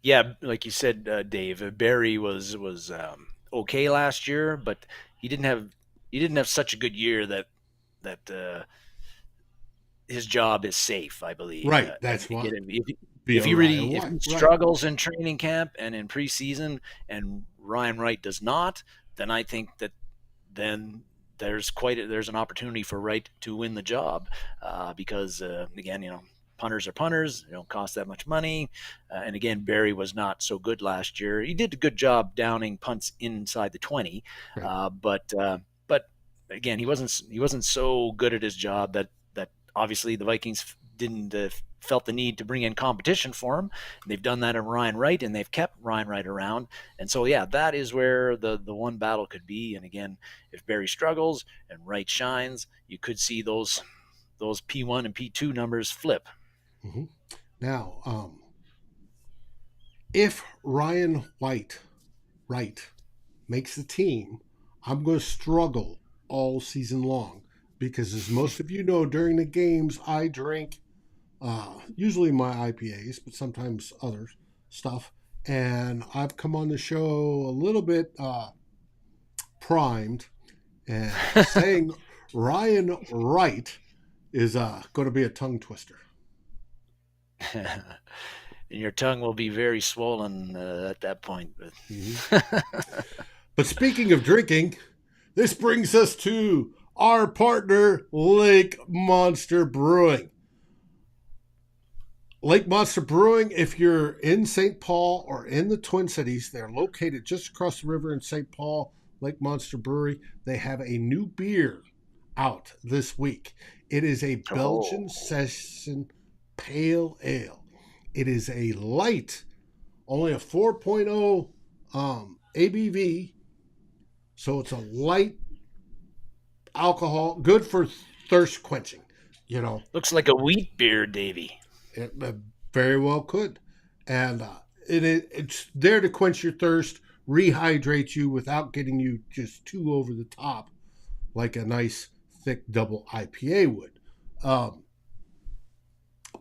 Yeah, like you said, Dave, Barry was okay last year, but he didn't have such a good year that his job is safe, I believe. Right, that's why. If he struggles in training camp and in preseason, and Ryan Wright does not, then I think that there's an opportunity for Wright to win the job because again, punters are punters. They don't cost that much money, and again, Barry was not so good last year. He did a good job downing punts inside the 20, right. But again, he wasn't so good at his job that obviously the Vikings didn't felt the need to bring in competition for him. They've done that in Ryan Wright, and they've kept Ryan Wright around. And so, yeah, that is where the one battle could be. And again, if Barry struggles and Wright shines, you could see those P1 and P2 numbers flip. Mm-hmm. Now, if Ryan Wright makes the team, I'm going to struggle all season long because, as most of you know, during the games, I drink usually my IPAs, but sometimes other stuff. And I've come on the show a little bit primed and saying Ryan Wright is going to be a tongue twister. And your tongue will be very swollen at that point. But speaking of drinking, this brings us to our partner, Lake Monster Brewing. Lake Monster Brewing, if you're in St. Paul or in the Twin Cities, they're located just across the river in St. Paul, Lake Monster Brewery. They have a new beer out this week. It is a Belgian Session Pale Ale. It is a light, only a 4.0 ABV. So it's a light alcohol, good for thirst quenching, you know. Looks like a wheat beer, Davey. It very well could. And it's there to quench your thirst, rehydrate you without getting you just too over the top like a nice thick double IPA would.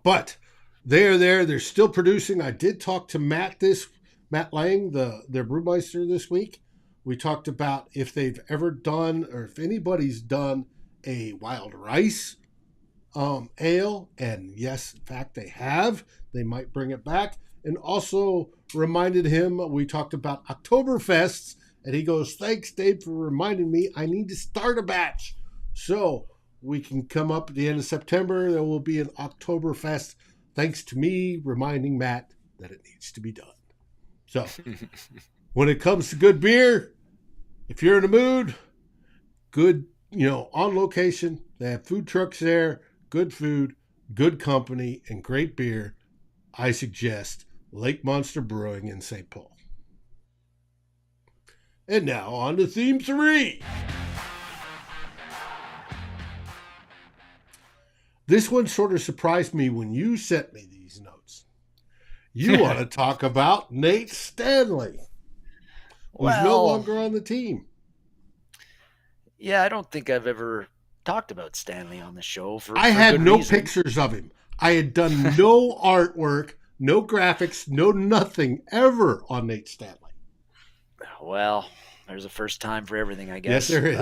But they're still producing. I did talk to Matt Lang, their brewmeister this week. We talked about if they've ever done, or if anybody's done, a wild rice ale, and yes, in fact, they have. They might bring it back. And also reminded him, we talked about Oktoberfests, and he goes, "Thanks, Dave, for reminding me. I need to start a batch." So we can come up at the end of September. There will be an Oktoberfest, thanks to me reminding Matt that it needs to be done. So when it comes to good beer, if you're in the mood, good, on location, they have food trucks there, good food, good company, and great beer. I suggest Lake Monster Brewing in St. Paul. And now on to Theme 3. This one sort of surprised me when you sent me these notes. You want to talk about Nate Stanley, who's no longer on the team. Yeah, I don't think I've ever talked about Stanley on the show. I had no pictures of him. I had done no artwork, no graphics, no nothing ever on Nate Stanley. Well, there's a first time for everything, I guess. Yes, there is.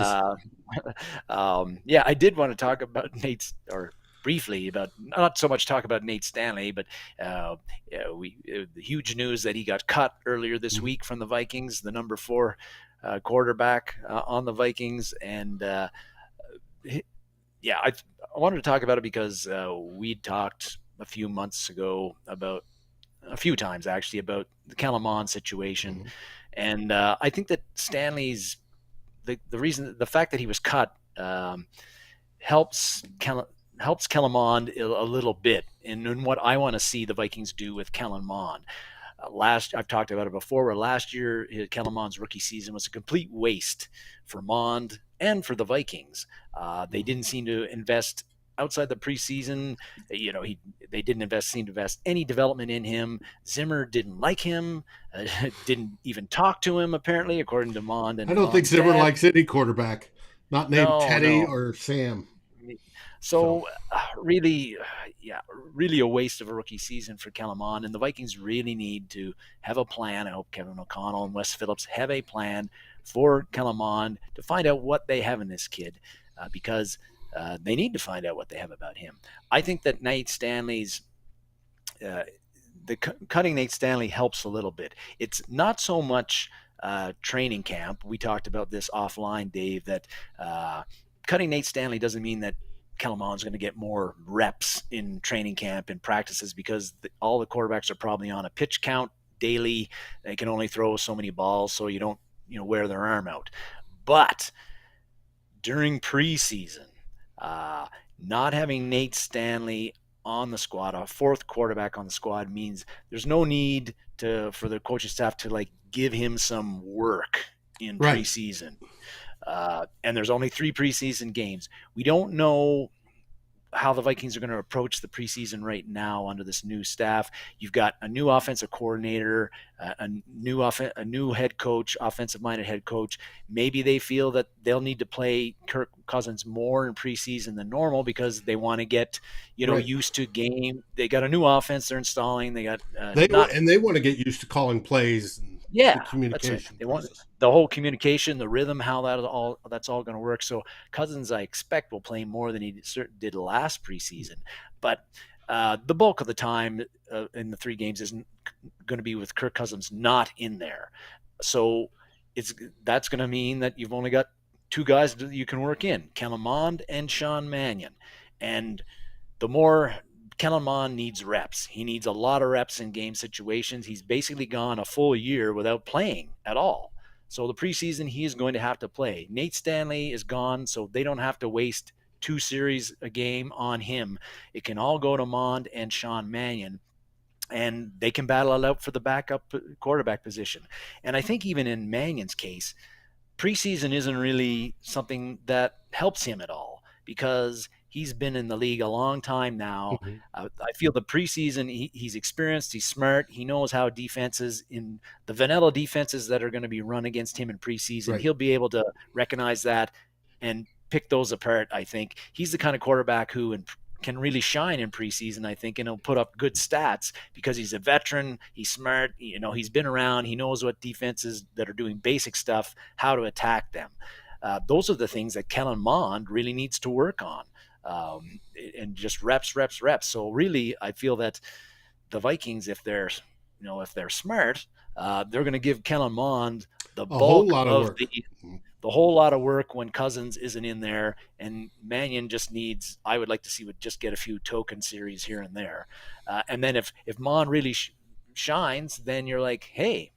Yeah, I did want to talk about briefly about, not so much talk about Nate Stanley, but the huge news that he got cut earlier this week from the Vikings, the number 4 quarterback on the Vikings. And I wanted to talk about it because we talked a few months ago a few times actually, about the Kellen Mond situation. Mm-hmm. And I think that Stanley's, the fact that he was cut helps Kellen Mond a little bit in what I want to see the Vikings do with Kellen Mond. I've talked about it before, where last year Kellen Mond's rookie season was a complete waste for Mond and for the Vikings. They didn't seem to invest outside the preseason. They didn't seem to invest any development in him. Zimmer didn't like him, didn't even talk to him, apparently, according to Mond. And I don't think Zimmer likes any quarterback, not named Teddy or Sam. So really a waste of a rookie season for Kellen Mond, and the Vikings really need to have a plan. I hope Kevin O'Connell and Wes Phillips have a plan for Kellen Mond to find out what they have in this kid, because they need to find out what they have about him. I think that Nate Stanley's cutting Nate Stanley helps a little bit. It's not so much training camp. We talked about this offline, Dave, that cutting Nate Stanley doesn't mean that Kellen Mond's going to get more reps in training camp and practices, because all the quarterbacks are probably on a pitch count daily. They can only throw so many balls, so you don't wear their arm out. But during preseason, not having Nate Stanley on the squad, a 4th quarterback on the squad, means there's no need for the coaching staff to give him some work in preseason. And there's only 3 preseason games. We don't know how the Vikings are going to approach the preseason right now under this new staff. You've got a new offensive coordinator, a new head coach, offensive-minded head coach. Maybe they feel that they'll need to play Kirk Cousins more in preseason than normal because they want to get used to game. They got a new offense they're installing. They got they want to get used to calling plays. Yeah, the that's right. communication They want process. the whole communication, the rhythm, how that's all going to work. So Cousins, I expect, will play more than he did last preseason, but the bulk of the time in the 3 games isn't going to be with Kirk Cousins not in there. So it's that's going to mean that you've only got 2 guys that you can work in, Kellen Mond and Sean Mannion, and the more Kellen Mond needs reps. He needs a lot of reps in game situations. He's basically gone a full year without playing at all. So the preseason, he is going to have to play. Nate Stanley is gone, so they don't have to waste 2 series a game on him. It can all go to Mond and Sean Mannion, and they can battle it out for the backup quarterback position. And I think even in Mannion's case, preseason isn't really something that helps him at all because he's been in the league a long time now. Mhm. I feel the preseason, he's experienced, he's smart, he knows how defenses in the vanilla defenses that are going to be run against him in preseason, Right. he'll be able to recognize that and pick those apart. I think he's the kind of quarterback who can really shine in preseason, I think, and he'll put up good stats because he's a veteran, he's smart, he's been around, he knows what defenses that are doing basic stuff, how to attack them. Those are the things that Kellen Mond really needs to work on, and just reps. So really, I feel that the Vikings, if they're smart, they're going to give Kellen Mond the A whole bulk lot of of work. the whole lot of work when Cousins isn't in there, and Mannion just needs. I would like to see would just get a few token series here and there, and then if Mond really shines, then you're like, hey,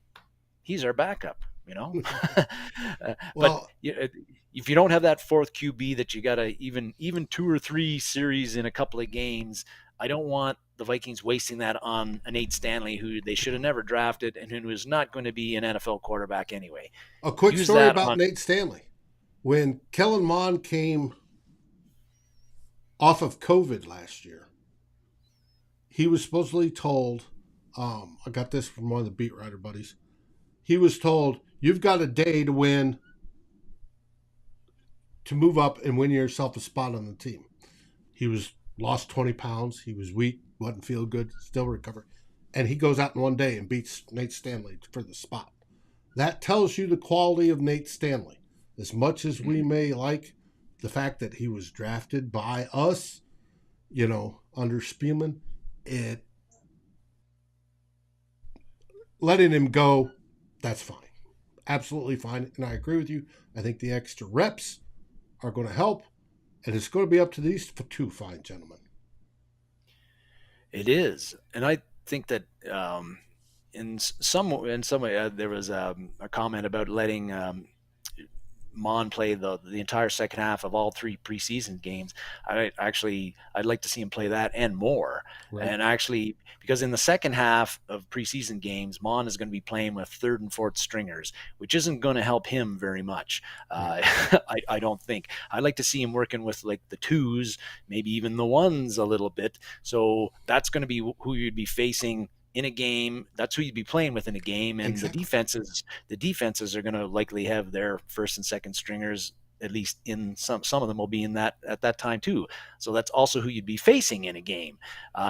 he's our backup. But Well, if you don't have that fourth QB that you got to even 2 or 3 series in a couple of games, I don't want the Vikings wasting that on a Nate Stanley who they should have never drafted and who is not going to be an NFL quarterback anyway. a quick Use story that about on. Nate Stanley. When Kellen Mond came off of COVID last year, he was supposedly told, I got this from one of the beat writer buddies. He was told, you've got a day to win, to move up and win yourself a spot on the team. He was lost 20 pounds. He was weak, wasn't feel good, still recovered. And he goes out in one day and beats Nate Stanley for the spot. That tells you the quality of Nate Stanley. As much as we may like the fact that he was drafted by us, under Spielman, letting him go, that's fine. Absolutely fine. And I agree with you. I think the extra reps are going to help. And it's going to be up to these 2 fine gentlemen. It is. And I think that in some way, there was a comment about letting Mon play the entire second half of all 3 preseason games. I'd like to see him play that and more. Right. And actually, because in the second half of preseason games, Mon is going to be playing with 3rd and 4th stringers, which isn't going to help him very much. I don't think. I'd like to see him working with like the 2s, maybe even the 1s a little bit. So that's going to be who you'd be facing in a game. That's who you'd be playing with in a game, and exactly. the defenses are going to likely have their 1st and 2nd stringers, at least in some of them will be in that at that time too. So that's also who you'd be facing in a game,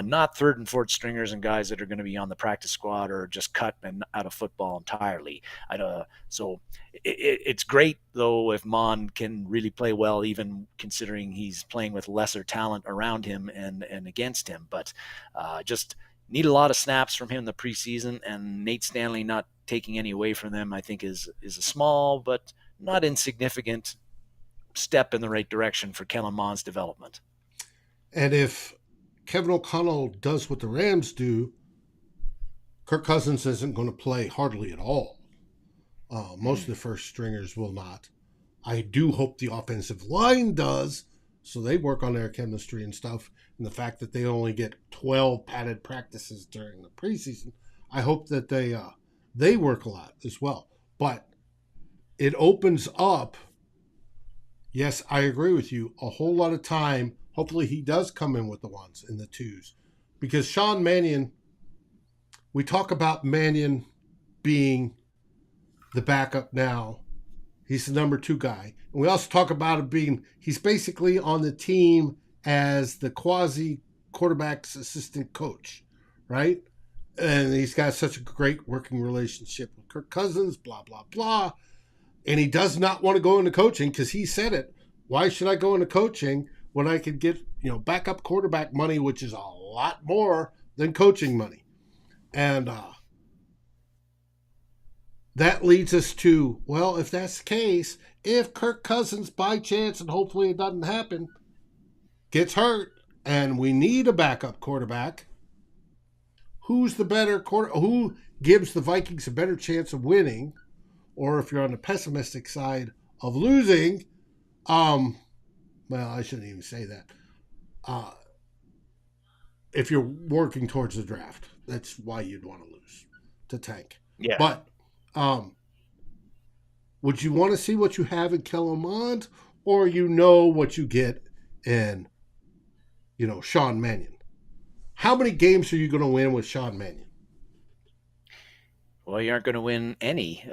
not 3rd and 4th stringers and guys that are going to be on the practice squad or just cut and out of football entirely. So it's great though if Mon can really play well, even considering he's playing with lesser talent around him and against him. But just need a lot of snaps from him in the preseason, and Nate Stanley not taking any away from them, I think is a small but not insignificant step in the right direction for Kellen Mond's development. And if Kevin O'Connell does what the Rams do, Kirk Cousins isn't going to play hardly at all. Most of the first stringers will not. I do hope the offensive line does, so they work on their chemistry and stuff. And the fact that they only get 12 padded practices during the preseason, I hope that they work a lot as well. But it opens up, yes, I agree with you, a whole lot of time. Hopefully he does come in with the 1s and the 2s. Because Sean Mannion, we talk about Mannion being the backup now. He's the number 2 guy. And we also talk about it being, he's basically on the team as the quasi quarterback's assistant coach, right? And he's got such a great working relationship with Kirk Cousins, blah, blah, blah. And he does not want to go into coaching because he said it. Why should I go into coaching when I could get, backup quarterback money, which is a lot more than coaching money? And that leads us to, well, if that's the case, if Kirk Cousins, by chance, and hopefully it doesn't happen, gets hurt and we need a backup quarterback, who gives the Vikings a better chance of winning? Or if you're on the pessimistic side of losing, well, I shouldn't even say that. If you're working towards the draft, that's why you'd want to lose, to tank. Yeah. But would you want to see what you have in Kellen Mond, or what you get in, Sean Mannion? How many games are you going to win with Sean Mannion? Well, you aren't going to win any.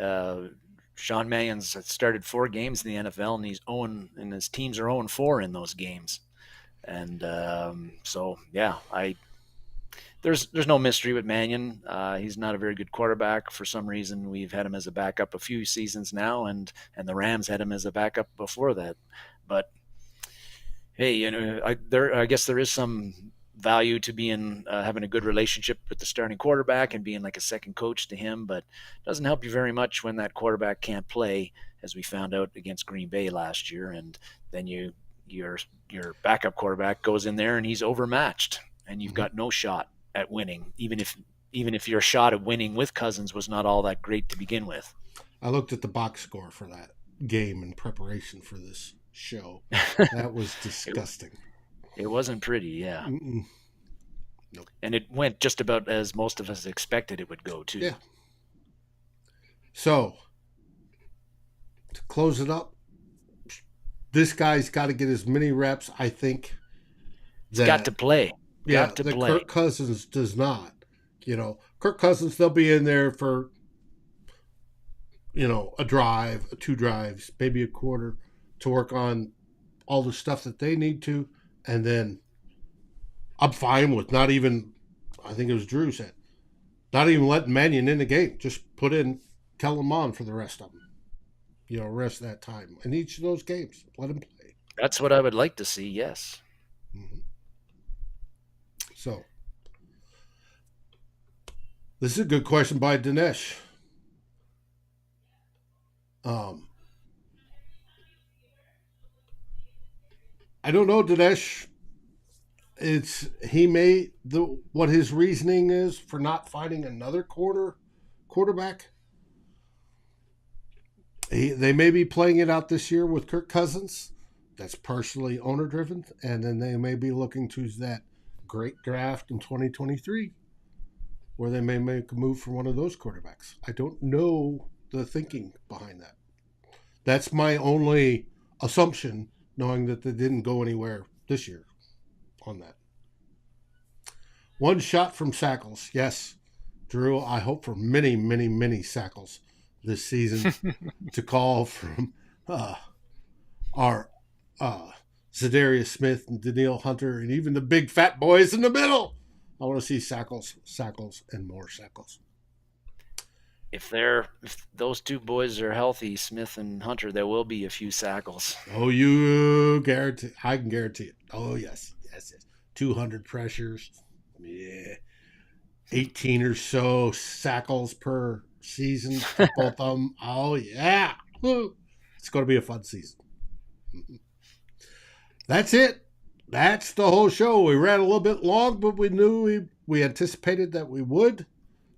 Sean Mannion's started 4 games in the NFL, and his teams are 0-4 in those games. And there's no mystery with Mannion. He's not a very good quarterback. For some reason, we've had him as a backup a few seasons now, and the Rams had him as a backup before that. But hey, I guess there is some value to being having a good relationship with the starting quarterback and being like a second coach to him, but it doesn't help you very much when that quarterback can't play, as we found out against Green Bay last year, and then your backup quarterback goes in there and he's overmatched, and you've got no shot at winning, even if your shot at winning with Cousins was not all that great to begin with. I looked at the box score for that game in preparation for this show. That was disgusting. It wasn't pretty, yeah. Nope. And it went just about as most of us expected it would go, too. Yeah. So, to close it up, this guy's got to get as many reps, I think. He's got to play. Kirk Cousins does not. Kirk Cousins, they'll be in there for, a drive, 2 drives, maybe a quarter to work on all the stuff that they need to. And then I'm fine with not even, I think it was Drew said, not even letting Mannion in the game. Just put in Kellen Mond for the rest of them. Rest of that time. In each of those games, let him play. That's what I would like to see, yes. Mm-hmm. So, this is a good question by Dinesh. I don't know, Dinesh. What his reasoning is for not finding another quarterback. They may be playing it out this year with Kirk Cousins. That's partially owner driven, and then they may be looking to that great draft in 2023, where they may make a move for one of those quarterbacks. I don't know the thinking behind that. That's my only assumption, knowing that they didn't go anywhere this year on that. One shot from Sackles. Yes, Drew, I hope for many, many, many Sackles this season to call from our Zadarius Smith and Danielle Hunter and even the big fat boys in the middle. I want to see Sackles, and more Sackles. If those 2 boys are healthy, Smith and Hunter, there will be a few Sackles. Oh, I can guarantee it. Oh, yes. 200 pressures. Yeah. 18 or so Sackles per season for both of them. Oh, yeah. It's going to be a fun season. That's it. That's the whole show. We ran a little bit long, but we knew we anticipated that we would.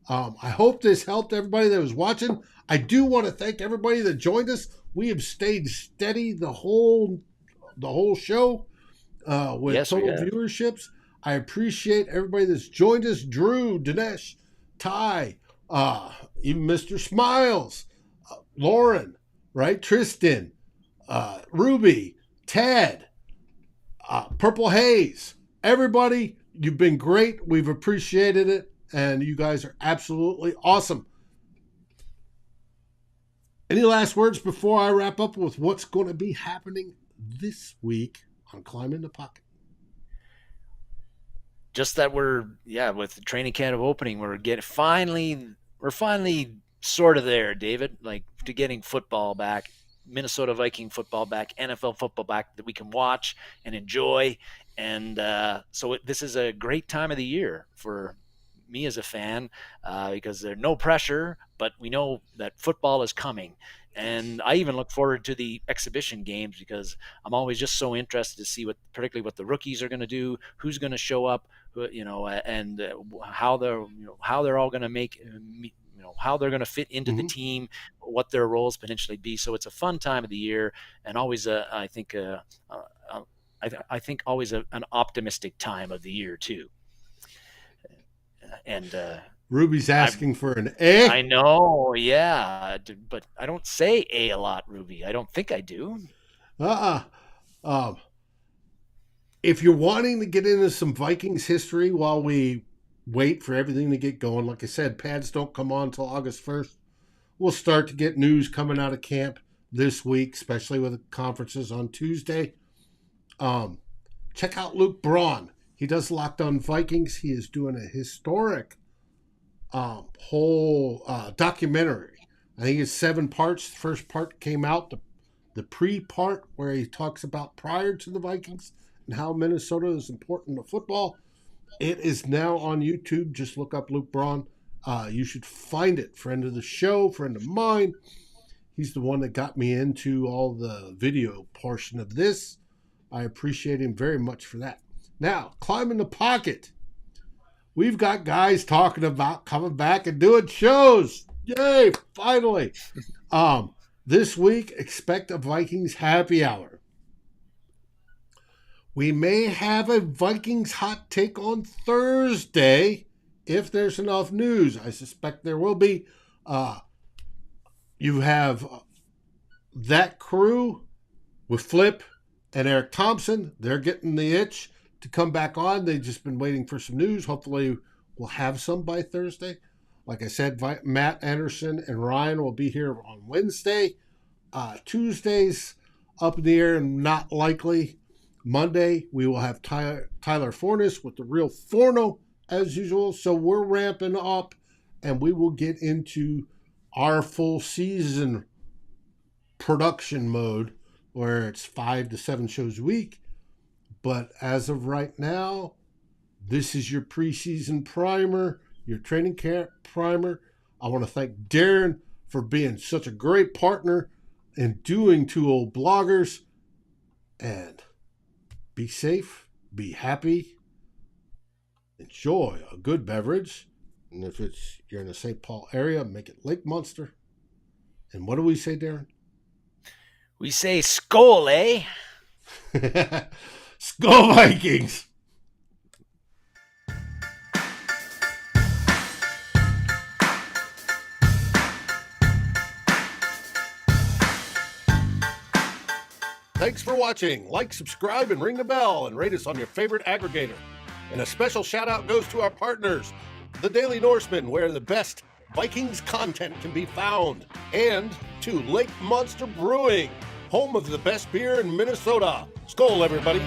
I hope this helped everybody that was watching. I do want to thank everybody that joined us. We have stayed steady the whole show with total viewerships. I appreciate everybody that's joined us. Drew, Dinesh, Ty, even Mr. Smiles, Lauren, right? Tristan, Ruby, Ted, Purple Haze. Everybody, you've been great. We've appreciated it. And you guys are absolutely awesome. Any last words before I wrap up with what's going to be happening this week on Climbing the Pocket? Just that with the training camp opening, we're finally sort of there, David, like to getting football back, Minnesota Viking football back, NFL football back that we can watch and enjoy. And so this is a great time of the year for me as a fan because there's no pressure, but we know that football is coming. And I even look forward to the exhibition games because I'm always just so interested to see particularly what the rookies are going to do, who's going to show up, and how they're all going to make, how they're going to fit into the team, what their roles potentially be. So it's a fun time of the year, and always I think always an optimistic time of the year too. And Ruby's asking for an A. I know, yeah, but I don't say A a lot, Ruby. I don't think I do. If you're wanting to get into some Vikings history while we wait for everything to get going, like I said, pads don't come on until August 1st. We'll start to get news coming out of camp this week, especially with the conferences on Tuesday. Check out Luke Braun. He does Locked On Vikings. He is doing a historic whole documentary. I think it's 7 parts. The first part came out, the pre-part, where he talks about prior to the Vikings and how Minnesota is important to football. It is now on YouTube. Just look up Luke Braun. You should find it. Friend of the show, friend of mine. He's the one that got me into all the video portion of this. I appreciate him very much for that. Now, climb in the pocket. We've got guys talking about coming back and doing shows. Yay, finally. This week, expect a Vikings happy hour. We may have a Vikings hot take on Thursday if there's enough news. I suspect there will be. You have that crew with Flip and Eric Thompson. They're getting the itch to come back on. They've just been waiting for some news. Hopefully we'll have some by Thursday. Like I said, Matt Anderson and Ryan will be here on Wednesday. Tuesday's up in the air and not likely. Monday, we will have Tyler Fornes with the real Forno as usual. So we're ramping up, and we will get into our full season production mode where it's 5 to 7 shows a week. But as of right now, this is your preseason primer, your training camp primer. I want to thank Darren for being such a great partner and doing Two Old Bloggers. And be safe, be happy, enjoy a good beverage. And if you're in the St. Paul area, make it Lake Monster. And what do we say, Darren? We say Skol, eh? Skol Vikings! Thanks for watching. Like, subscribe, and ring the bell, and rate us on your favorite aggregator. And a special shout out goes to our partners, The Daily Norseman, where the best Vikings content can be found, and to Lake Monster Brewing, home of the best beer in Minnesota. Skol, everybody.